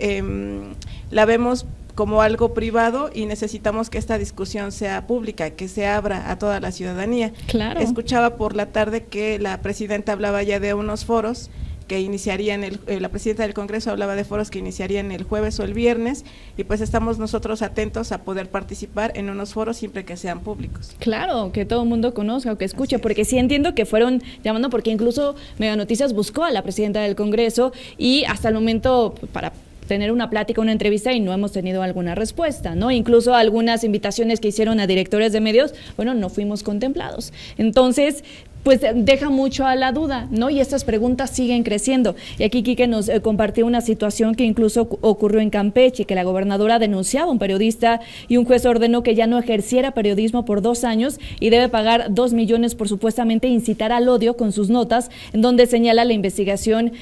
la vemos como algo privado y necesitamos que esta discusión sea pública, que se abra a toda la ciudadanía. Claro. Escuchaba por la tarde que la presidenta hablaba ya de unos foros que iniciarían, la presidenta del Congreso hablaba de foros que iniciarían el jueves o el viernes, y pues estamos nosotros atentos a poder participar en unos foros siempre que sean públicos. Claro, que todo el mundo conozca o que escuche, porque sí entiendo que fueron llamando, porque incluso Mega Noticias buscó a la presidenta del Congreso y hasta el momento para tener una plática, una entrevista, y no hemos tenido alguna respuesta, ¿no? Incluso algunas invitaciones que hicieron a directores de medios, bueno, no fuimos contemplados. Entonces, pues deja mucho a la duda, ¿no? Y estas preguntas siguen creciendo. Y aquí Quique nos compartió una situación que incluso ocurrió en Campeche, que la gobernadora denunciaba a un periodista y un juez ordenó que ya no ejerciera periodismo por 2 años y debe pagar 2 millones por supuestamente incitar al odio con sus notas, en donde señala la investigación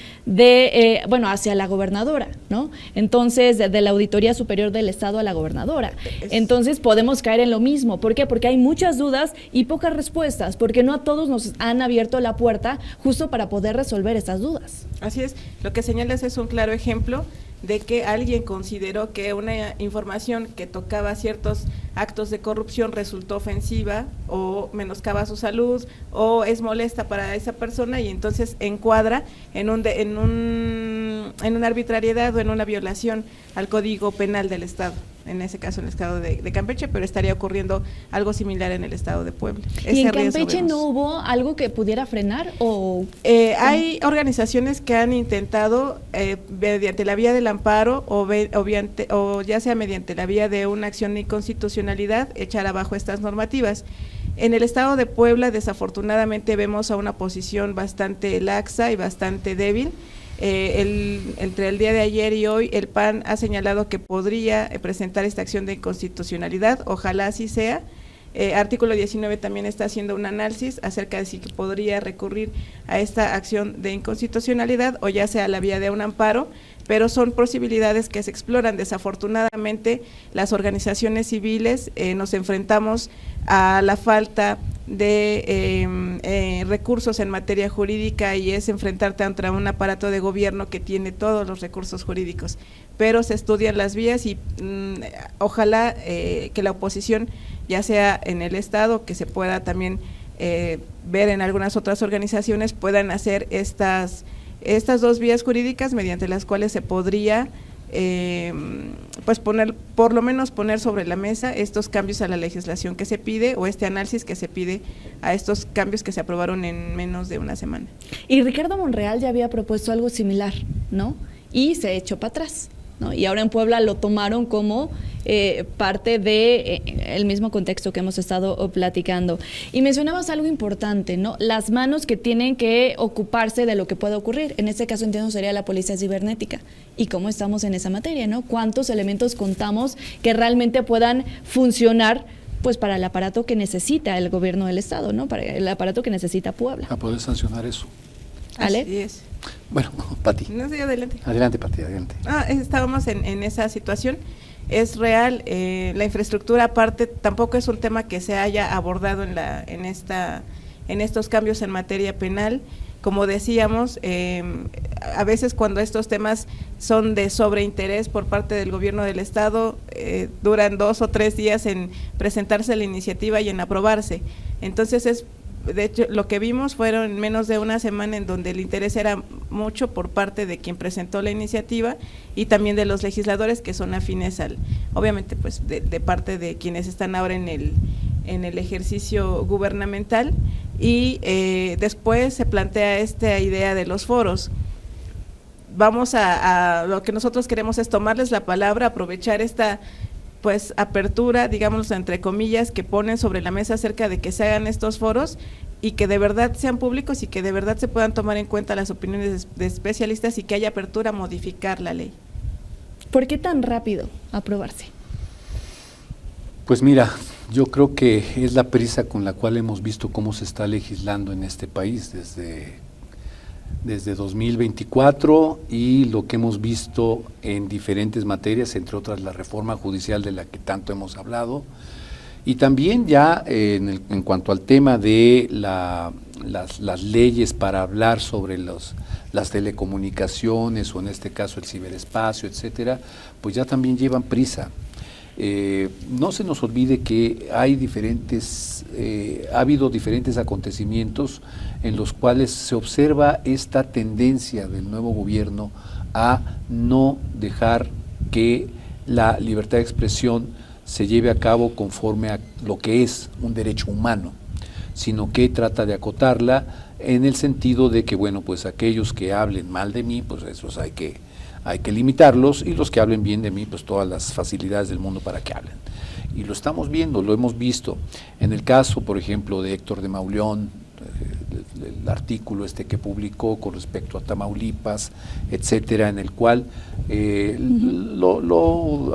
hacia la gobernadora, ¿no? Entonces, de la Auditoría Superior del Estado a la gobernadora. Entonces, podemos caer en lo mismo. ¿Por qué? Porque hay muchas dudas y pocas respuestas, porque no a todos nos han abierto la puerta justo para poder resolver estas dudas. Así es, lo que señalas es un claro ejemplo de que alguien consideró que una información que tocaba ciertos actos de corrupción resultó ofensiva o menoscaba su salud o es molesta para esa persona, y entonces encuadra en una arbitrariedad o en una violación al Código Penal del Estado. En ese caso en el estado de Campeche, pero estaría ocurriendo algo similar en el estado de Puebla. ¿Y en Campeche no hubo algo que pudiera frenar? Hay organizaciones que han intentado, mediante la vía del amparo o ya sea mediante la vía de una acción de inconstitucionalidad, echar abajo estas normativas. En el estado de Puebla, desafortunadamente, vemos a una posición bastante laxa y bastante débil. Entre el día de ayer y hoy, el PAN ha señalado que podría presentar esta acción de inconstitucionalidad, ojalá así sea. Artículo 19 también está haciendo un análisis acerca de si podría recurrir a esta acción de inconstitucionalidad o ya sea la vía de un amparo, pero son posibilidades que se exploran. Desafortunadamente, las organizaciones civiles nos enfrentamos a la falta de recursos en materia jurídica, y es enfrentarte ante un aparato de gobierno que tiene todos los recursos jurídicos, pero se estudian las vías y ojalá que la oposición, ya sea en el Estado, que se pueda también ver en algunas otras organizaciones, puedan hacer estas 2 vías jurídicas mediante las cuales se podría pues por lo menos poner sobre la mesa estos cambios a la legislación que se pide o este análisis que se pide a estos cambios que se aprobaron en menos de una semana. Y Ricardo Monreal ya había propuesto algo similar, ¿no? Y se echó para atrás, ¿no? Y ahora en Puebla lo tomaron como parte de el mismo contexto que hemos estado platicando. Y mencionabas algo importante, ¿no? Las manos que tienen que ocuparse de lo que pueda ocurrir. En este caso entiendo sería la policía cibernética. ¿Y cómo estamos en esa materia, no? ¿Cuántos elementos contamos que realmente puedan funcionar pues para el aparato que necesita el gobierno del estado, ¿no? Para el aparato que necesita Puebla? A poder sancionar eso. ¿Ale? Así es. Bueno, Pati. No sé, adelante. Adelante, Pati, adelante. Estábamos en esa situación. Es real, la infraestructura aparte tampoco es un tema que se haya abordado en estos cambios en materia penal. Como decíamos, a veces cuando estos temas son de sobreinterés por parte del gobierno del estado, duran 2 o 3 días en presentarse la iniciativa y en aprobarse. Entonces de hecho, lo que vimos fueron menos de una semana en donde el interés era mucho por parte de quien presentó la iniciativa y también de los legisladores que son afines obviamente pues de parte de quienes están ahora en el ejercicio gubernamental y después se plantea esta idea de los foros. Vamos a lo que nosotros queremos es tomarles la palabra, aprovechar esta pues apertura, digamos entre comillas, que ponen sobre la mesa acerca de que se hagan estos foros y que de verdad sean públicos y que de verdad se puedan tomar en cuenta las opiniones de especialistas y que haya apertura a modificar la ley. ¿Por qué tan rápido aprobarse? Pues mira, yo creo que es la prisa con la cual hemos visto cómo se está legislando en este país desde 2024 y lo que hemos visto en diferentes materias, entre otras la reforma judicial de la que tanto hemos hablado, y también ya en cuanto al tema de las leyes para hablar sobre las telecomunicaciones o en este caso el ciberespacio, etcétera, pues ya también llevan prisa. No se nos olvide que ha habido diferentes acontecimientos en los cuales se observa esta tendencia del nuevo gobierno a no dejar que la libertad de expresión se lleve a cabo conforme a lo que es un derecho humano, sino que trata de acotarla en el sentido de que, bueno, pues aquellos que hablen mal de mí, pues esos hay que limitarlos, y los que hablen bien de mí, pues todas las facilidades del mundo para que hablen. Y lo estamos viendo, lo hemos visto. En el caso, por ejemplo, de Héctor de Mauleón, el artículo que publicó con respecto a Tamaulipas, etcétera, en el cual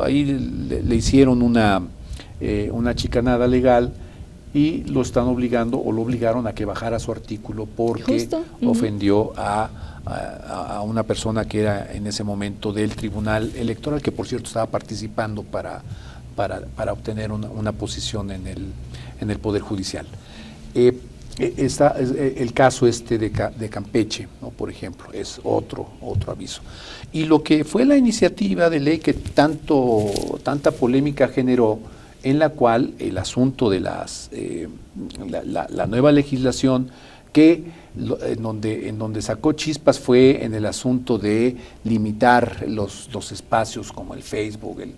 ahí le hicieron una chicanada legal y lo están obligando o lo obligaron a que bajara su artículo porque ofendió a una persona que era en ese momento del Tribunal Electoral, que por cierto estaba participando para obtener una posición en el Poder Judicial. El caso de Campeche, ¿no? Por ejemplo, es otro aviso. Y lo que fue la iniciativa de ley que tanta polémica generó, en la cual el asunto de la nueva legislación en donde sacó chispas fue en el asunto de limitar los espacios como el Facebook, el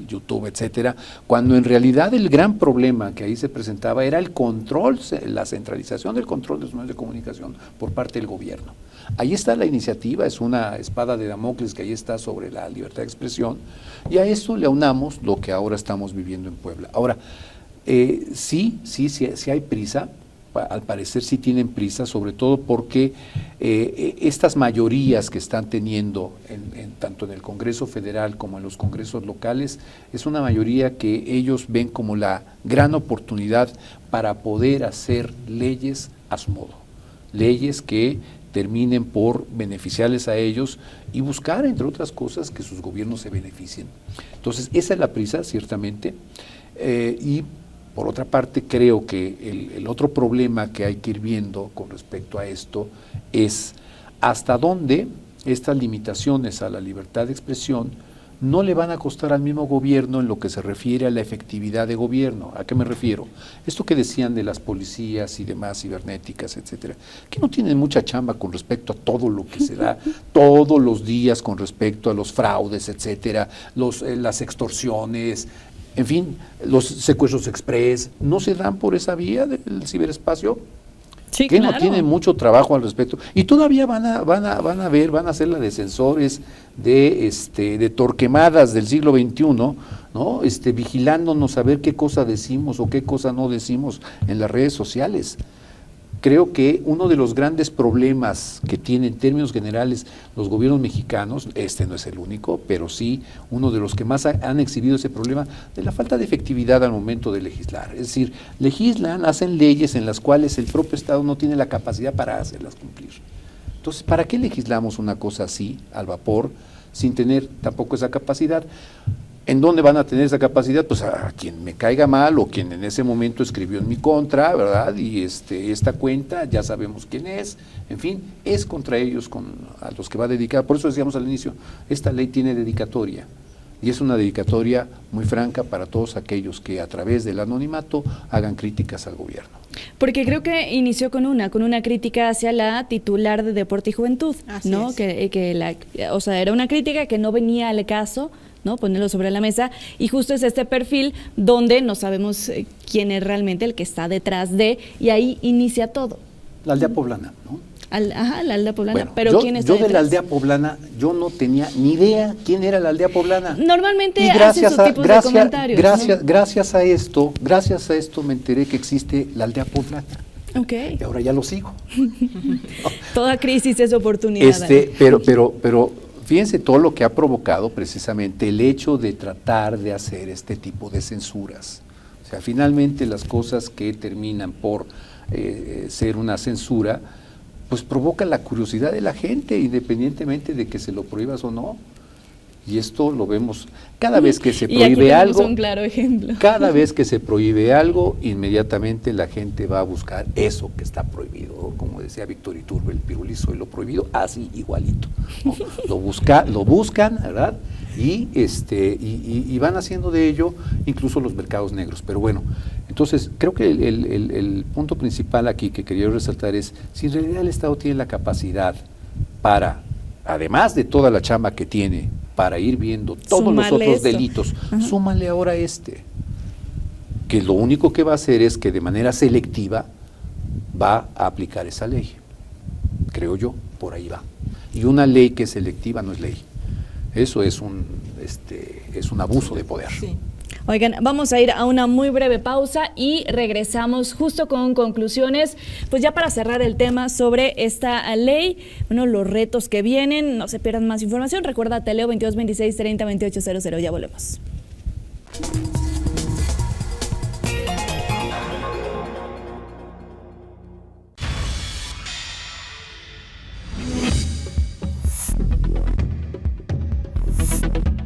YouTube, etcétera, cuando en realidad el gran problema que ahí se presentaba era el control, la centralización del control de los medios de comunicación por parte del gobierno. Ahí está la iniciativa, es una espada de Damocles que ahí está sobre la libertad de expresión, y a esto le aunamos lo que ahora estamos viviendo en Puebla. Ahora, sí hay prisa. Al parecer sí tienen prisa, sobre todo porque estas mayorías que están teniendo tanto en el Congreso Federal como en los congresos locales, es una mayoría que ellos ven como la gran oportunidad para poder hacer leyes a su modo, leyes que terminen por beneficiarles a ellos y buscar, entre otras cosas, que sus gobiernos se beneficien. Entonces, esa es la prisa, ciertamente, y por otra parte, creo que el otro problema que hay que ir viendo con respecto a esto es hasta dónde estas limitaciones a la libertad de expresión no le van a costar al mismo gobierno en lo que se refiere a la efectividad de gobierno. ¿A qué me refiero? Esto que decían de las policías y demás, cibernéticas, etcétera, que no tienen mucha chamba con respecto a todo lo que se da todos los días con respecto a los fraudes, etcétera, las extorsiones, en fin, los secuestros express, ¿no se dan por esa vía del ciberespacio? Sí, que claro. no tienen mucho trabajo al respecto y todavía van a ser la de sensores de torquemadas del siglo XXI, ¿no? Vigilándonos a ver qué cosa decimos o qué cosa no decimos en las redes sociales. Creo que uno de los grandes problemas que tienen en términos generales los gobiernos mexicanos, no es el único, pero sí uno de los que más han exhibido ese problema de la falta de efectividad al momento de legislar. Es decir, legislan, hacen leyes en las cuales el propio Estado no tiene la capacidad para hacerlas cumplir. Entonces, ¿para qué legislamos una cosa así, al vapor, sin tener tampoco esa capacidad? ¿En dónde van a tener esa capacidad? Pues a quien me caiga mal o quien en ese momento escribió en mi contra, ¿verdad? Y esta cuenta, ya sabemos quién es, en fin, es contra ellos a los que va a dedicar. Por eso decíamos al inicio, esta ley tiene dedicatoria, y es una dedicatoria muy franca para todos aquellos que a través del anonimato hagan críticas al gobierno. Porque creo que inició con una crítica hacia la titular de Deporte y Juventud, Así ¿no? es. O sea, era una crítica que no venía al caso, ¿no? Ponerlo sobre la mesa, y justo es este perfil donde no sabemos quién es realmente el que está detrás de, y ahí inicia todo. La aldea poblana, ¿no? La aldea poblana, Bueno, pero ¿quién está yo de la detrás? aldea poblana, yo no tenía ni idea quién era la aldea poblana. Normalmente Y hacen sus tipos de comentarios, ¿no? gracias a esto me enteré que existe la aldea poblana. Ok. Y ahora ya lo sigo. Toda crisis es oportunidad. Pero fíjense todo lo que ha provocado precisamente el hecho de tratar de hacer este tipo de censuras. O sea, finalmente las cosas que terminan por ser una censura, pues provoca la curiosidad de la gente, independientemente de que se lo prohíbas o no. Y esto lo vemos cada vez que se prohíbe algo. Un claro ejemplo. Cada vez que se prohíbe algo, inmediatamente la gente va a buscar eso que está prohibido. Como decía Víctor Iturbe, el pirulizo y lo prohibido, así igualito, ¿no? Lo buscan, ¿verdad? Y van haciendo de ello incluso los mercados negros. Pero bueno, entonces creo que el punto principal aquí que quería resaltar es, si en realidad el Estado tiene la capacidad para, además de toda la chamba que tiene, para ir viendo todos Súmale los otros esto. delitos, Ajá. súmale ahora que lo único que va a hacer es que de manera selectiva va a aplicar esa ley. Creo yo, por ahí va. Y una ley que es selectiva no es ley. Eso es un abuso de poder. Sí. Oigan, vamos a ir a una muy breve pausa y regresamos justo con conclusiones, pues ya para cerrar el tema sobre esta ley, bueno, los retos que vienen, no se pierdan más información, recuerda Teleo 22 26 30 28 00, ya volvemos.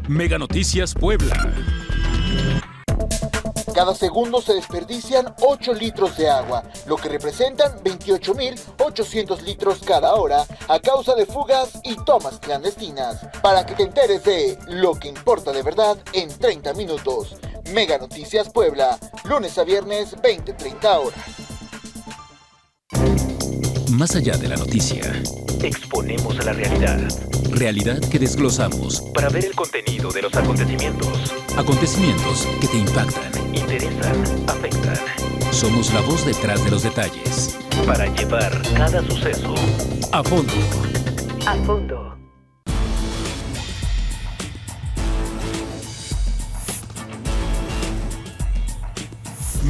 Mega Noticias Puebla. Cada segundo se desperdician 8 litros de agua, lo que representan 28.800 litros cada hora a causa de fugas y tomas clandestinas. Para que te enteres de lo que importa de verdad en 30 minutos. Mega Noticias Puebla, lunes a viernes 20-30 horas. Más allá de la noticia. Exponemos a la realidad. Realidad que desglosamos. Para ver el contenido de los acontecimientos. Acontecimientos que te impactan. Interesan, afectan. Somos la voz detrás de los detalles. Para llevar cada suceso A fondo. a fondo.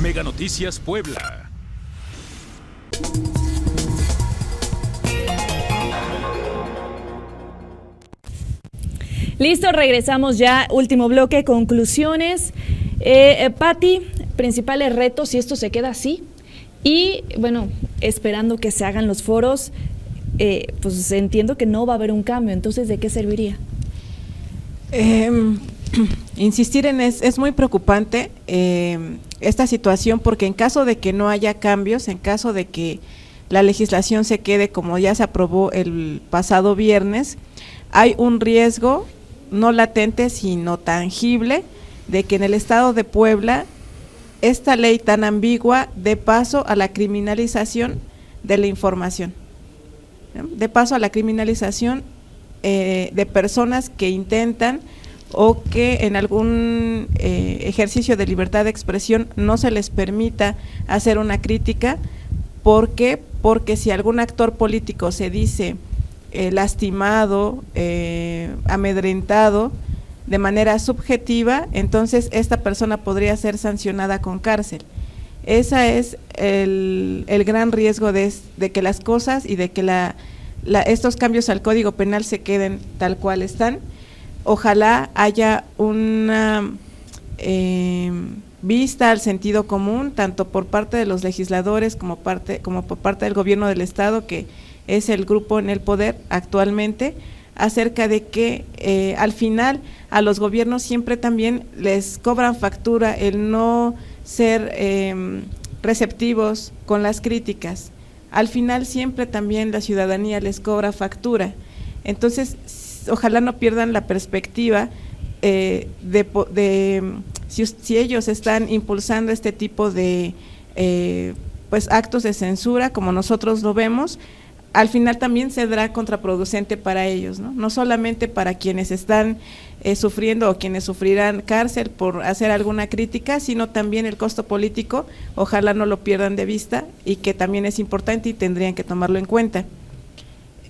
Mega Noticias Puebla. Listo, regresamos ya, último bloque, conclusiones. Pati, principales retos si esto se queda así. Y bueno, esperando que se hagan los foros, pues entiendo que no va a haber un cambio, entonces ¿de qué serviría? Insistir en es muy preocupante esta situación, porque en caso de que no haya cambios, en caso de que la legislación se quede como ya se aprobó el pasado viernes, hay un riesgo no latente, sino tangible, de que en el estado de Puebla esta ley tan ambigua dé paso a la criminalización de la información, ¿no? De paso a la criminalización de personas que intentan o que en algún ejercicio de libertad de expresión no se les permita hacer una crítica. ¿Por qué? Porque si algún actor político se dice lastimado, amedrentado de manera subjetiva, entonces esta persona podría ser sancionada con cárcel. Ese es el gran riesgo de que las cosas y de que estos cambios al Código Penal se queden tal cual están. Ojalá haya una vista al sentido común, tanto por parte de los legisladores como por parte del gobierno del Estado, que es el grupo en el poder actualmente, acerca de que al final a los gobiernos siempre también les cobran factura el no ser receptivos con las críticas. Al final siempre también la ciudadanía les cobra factura. Entonces, ojalá no pierdan la perspectiva si ellos están impulsando este tipo de pues actos de censura, como nosotros lo vemos, al final también será contraproducente para ellos, ¿no? No solamente para quienes están sufriendo o quienes sufrirán cárcel por hacer alguna crítica, sino también el costo político. Ojalá no lo pierdan de vista y que también es importante y tendrían que tomarlo en cuenta.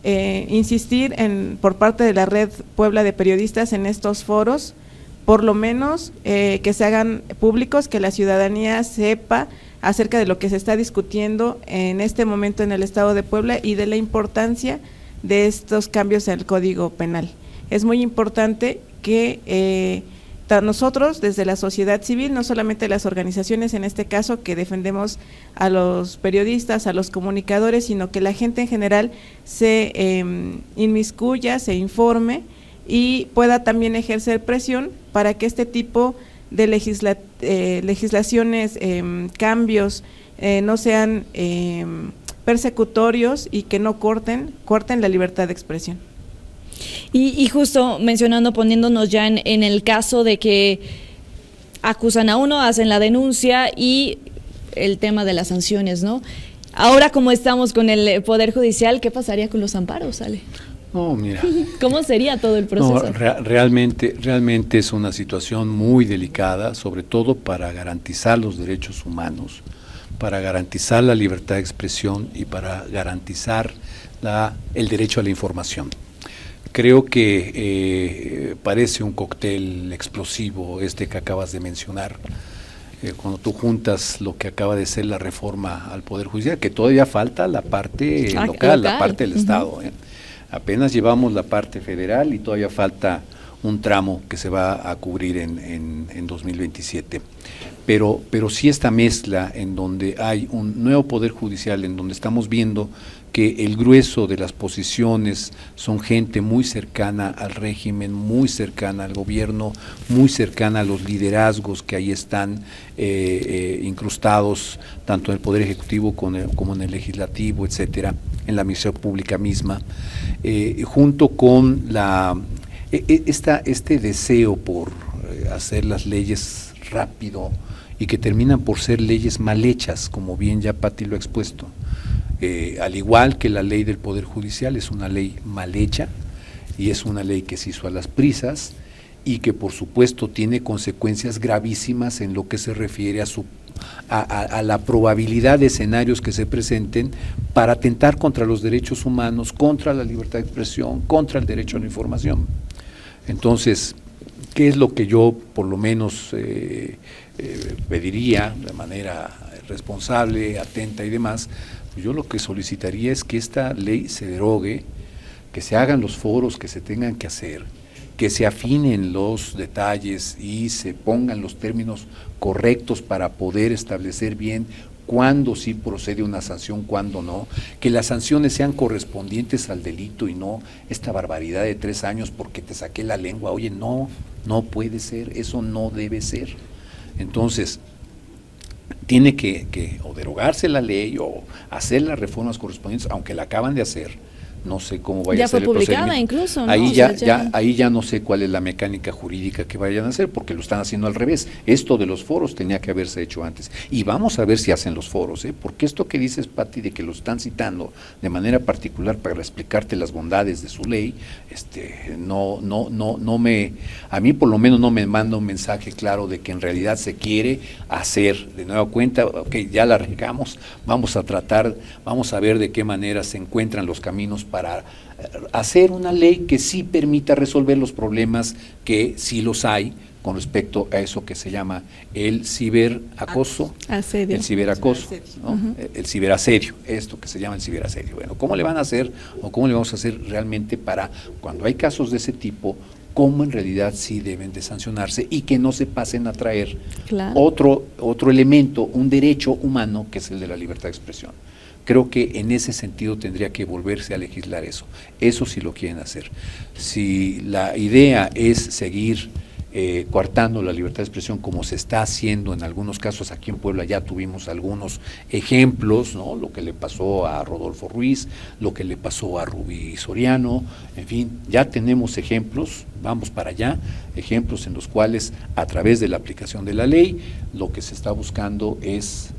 Insistir por parte de la Red Puebla de Periodistas en estos foros, por lo menos que se hagan públicos, que la ciudadanía sepa acerca de lo que se está discutiendo en este momento en el Estado de Puebla y de la importancia de estos cambios en el Código Penal. Es muy importante que nosotros desde la sociedad civil, no solamente las organizaciones en este caso que defendemos a los periodistas, a los comunicadores, sino que la gente en general se inmiscuya, se informe y pueda también ejercer presión para que este tipo de legislaciones, cambios, no sean persecutorios y que no corten la libertad de expresión. Y justo poniéndonos ya en el caso de que acusan a uno, hacen la denuncia y el tema de las sanciones, ¿no? Ahora, como estamos con el Poder Judicial, ¿qué pasaría con los amparos, Ale? No, mira. ¿Cómo sería todo el proceso? No, realmente es una situación muy delicada, sobre todo para garantizar los derechos humanos, para garantizar la libertad de expresión y para garantizar el derecho a la información. Creo que parece un cóctel explosivo que acabas de mencionar, cuando tú juntas lo que acaba de ser la reforma al Poder Judicial, que todavía falta la parte local, la parte del Estado. Apenas llevamos la parte federal y todavía falta un tramo que se va a cubrir en 2027. Pero sí esta mezcla en donde hay un nuevo Poder Judicial, en donde estamos viendo que el grueso de las posiciones son gente muy cercana al régimen, muy cercana al gobierno, muy cercana a los liderazgos que ahí están incrustados, tanto en el Poder Ejecutivo como en el Legislativo, etcétera, en la administración pública misma, junto con este deseo por hacer las leyes rápido y que terminan por ser leyes mal hechas, como bien ya Pati lo ha expuesto. Al igual que la ley del Poder Judicial, es una ley mal hecha y es una ley que se hizo a las prisas y que por supuesto tiene consecuencias gravísimas en lo que se refiere a la probabilidad de escenarios que se presenten para atentar contra los derechos humanos, contra la libertad de expresión, contra el derecho a la información. Entonces, ¿qué es lo que yo por lo menos pediría de manera responsable, atenta y demás? Yo lo que solicitaría es que esta ley se derogue, que se hagan los foros que se tengan que hacer, que se afinen los detalles y se pongan los términos correctos para poder establecer bien cuándo sí procede una sanción, cuándo no, que las sanciones sean correspondientes al delito y no esta barbaridad de 3 años porque te saqué la lengua. Oye, no puede ser, eso no debe ser. Entonces, tiene que o derogarse la ley o hacer las reformas correspondientes, aunque la acaban de hacer, no sé cómo vaya ya a ser fue el publicada procedimiento. incluso, ¿no? Ahí ya no sé cuál es la mecánica jurídica que vayan a hacer, porque lo están haciendo al revés. Esto de los foros tenía que haberse hecho antes. Y vamos a ver si hacen los foros, porque esto que dices, Pati, de que lo están citando de manera particular para explicarte las bondades de su ley, a mí por lo menos no me manda un mensaje claro de que en realidad se quiere hacer de nueva cuenta, ya la regamos, vamos a ver de qué manera se encuentran los caminos para hacer una ley que sí permita resolver los problemas que sí los hay con respecto a eso que se llama el ciberacoso, asedio. El ciberacoso, ¿no? El ciberasedio, esto que se llama el ciberasedio. Bueno, ¿cómo le van a hacer o cómo le vamos a hacer realmente para cuando hay casos de ese tipo, cómo en realidad sí deben de sancionarse y que no se pasen a traer otro elemento, un derecho humano que es el de la libertad de expresión? Creo que en ese sentido tendría que volverse a legislar eso sí lo quieren hacer. Si la idea es seguir coartando la libertad de expresión como se está haciendo en algunos casos, aquí en Puebla ya tuvimos algunos ejemplos, ¿no? Lo que le pasó a Rodolfo Ruiz, lo que le pasó a Rubí Soriano, en fin, ya tenemos ejemplos, vamos para allá, ejemplos en los cuales a través de la aplicación de la ley lo que se está buscando es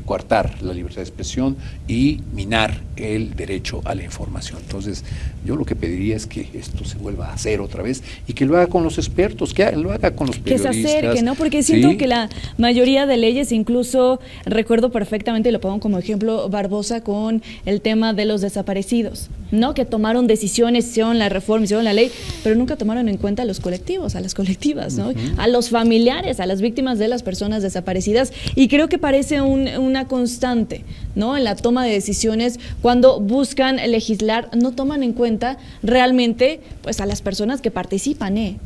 coartar la libertad de expresión y minar el derecho a la información. Entonces yo lo que pediría es que esto se vuelva a hacer otra vez y que lo haga con los expertos, que lo haga con los periodistas. Que se acerque, ¿no? Porque siento que la mayoría de leyes, incluso recuerdo perfectamente, lo pongo como ejemplo, Barbosa con el tema de los desaparecidos, ¿no? Que tomaron decisiones, hicieron la reforma, hicieron la ley, pero nunca tomaron en cuenta a los colectivos, a las colectivas, ¿no? A los familiares, a las víctimas de las personas desaparecidas, y creo que parece una constante, ¿no? En la toma de decisiones, cuando buscan legislar, no toman en cuenta realmente pues a las personas que participan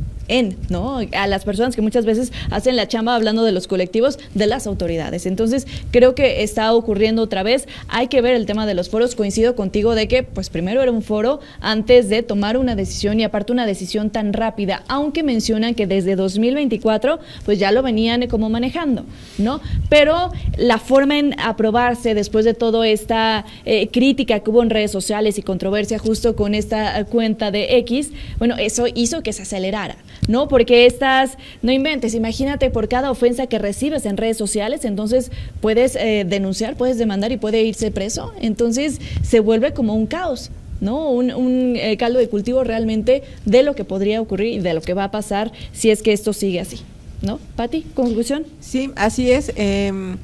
¿no? A las personas que muchas veces hacen la chamba, hablando de los colectivos, de las autoridades. Entonces, creo que está ocurriendo otra vez. Hay que ver el tema de los foros. Coincido contigo de que, pues, primero era un foro antes de tomar una decisión, y aparte una decisión tan rápida, aunque mencionan que desde 2024, pues ya lo venían como manejando, ¿no? Pero la forma en aprobarse después de toda esta crítica que hubo en redes sociales y controversia justo con esta cuenta de X, bueno, eso hizo que se acelerara, ¿no? Porque no inventes, imagínate, por cada ofensa que recibes en redes sociales, entonces puedes denunciar, puedes demandar y puede irse preso. Entonces se vuelve como un caos, ¿no? Un caldo de cultivo realmente de lo que podría ocurrir y de lo que va a pasar si es que esto sigue así, ¿no? Pati, ¿conclusión? Sí, así es. En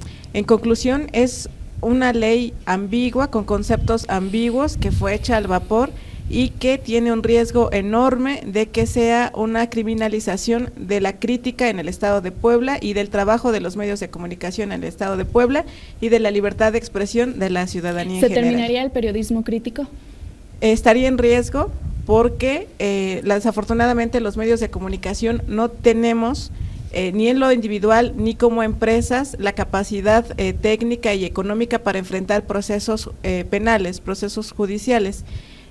conclusión, es una ley ambigua, con conceptos ambiguos, que fue hecha al vapor y que tiene un riesgo enorme de que sea una criminalización de la crítica en el Estado de Puebla y del trabajo de los medios de comunicación en el Estado de Puebla y de la libertad de expresión de la ciudadanía en general. ¿Se terminaría el periodismo crítico? Estaría en riesgo porque desafortunadamente los medios de comunicación no tenemos ni en lo individual ni como empresas la capacidad técnica y económica para enfrentar procesos penales, procesos judiciales.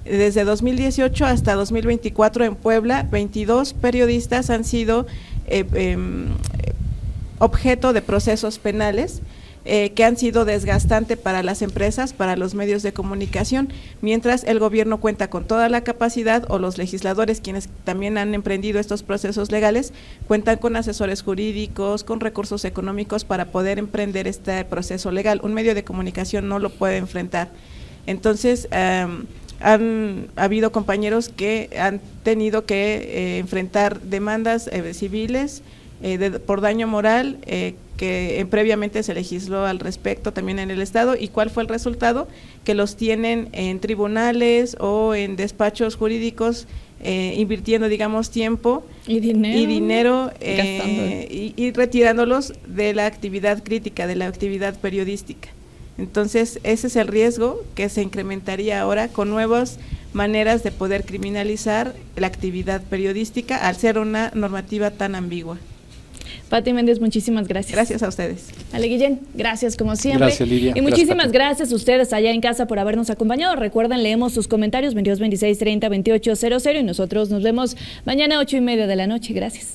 Desde 2018 hasta 2024 en Puebla, 22 periodistas han sido objeto de procesos penales que han sido desgastantes para las empresas, para los medios de comunicación, mientras el gobierno cuenta con toda la capacidad, o los legisladores, quienes también han emprendido estos procesos legales, cuentan con asesores jurídicos, con recursos económicos para poder emprender este proceso legal. Un medio de comunicación no lo puede enfrentar. Entonces, han habido compañeros que han tenido que enfrentar demandas civiles por daño moral, que previamente se legisló al respecto también en el Estado. ¿Y cuál fue el resultado? Que los tienen en tribunales o en despachos jurídicos, invirtiendo, digamos, tiempo y dinero y retirándolos de la actividad crítica, de la actividad periodística. Entonces, ese es el riesgo que se incrementaría ahora con nuevas maneras de poder criminalizar la actividad periodística al ser una normativa tan ambigua. Pati Méndez, muchísimas gracias. Gracias a ustedes. Ale Guillén, gracias como siempre. Gracias, Lidia. Y muchísimas gracias a ustedes allá en casa por habernos acompañado. Recuerden, leemos sus comentarios 22 26 30 28 00 y nosotros nos vemos mañana 8:30 de la noche. Gracias.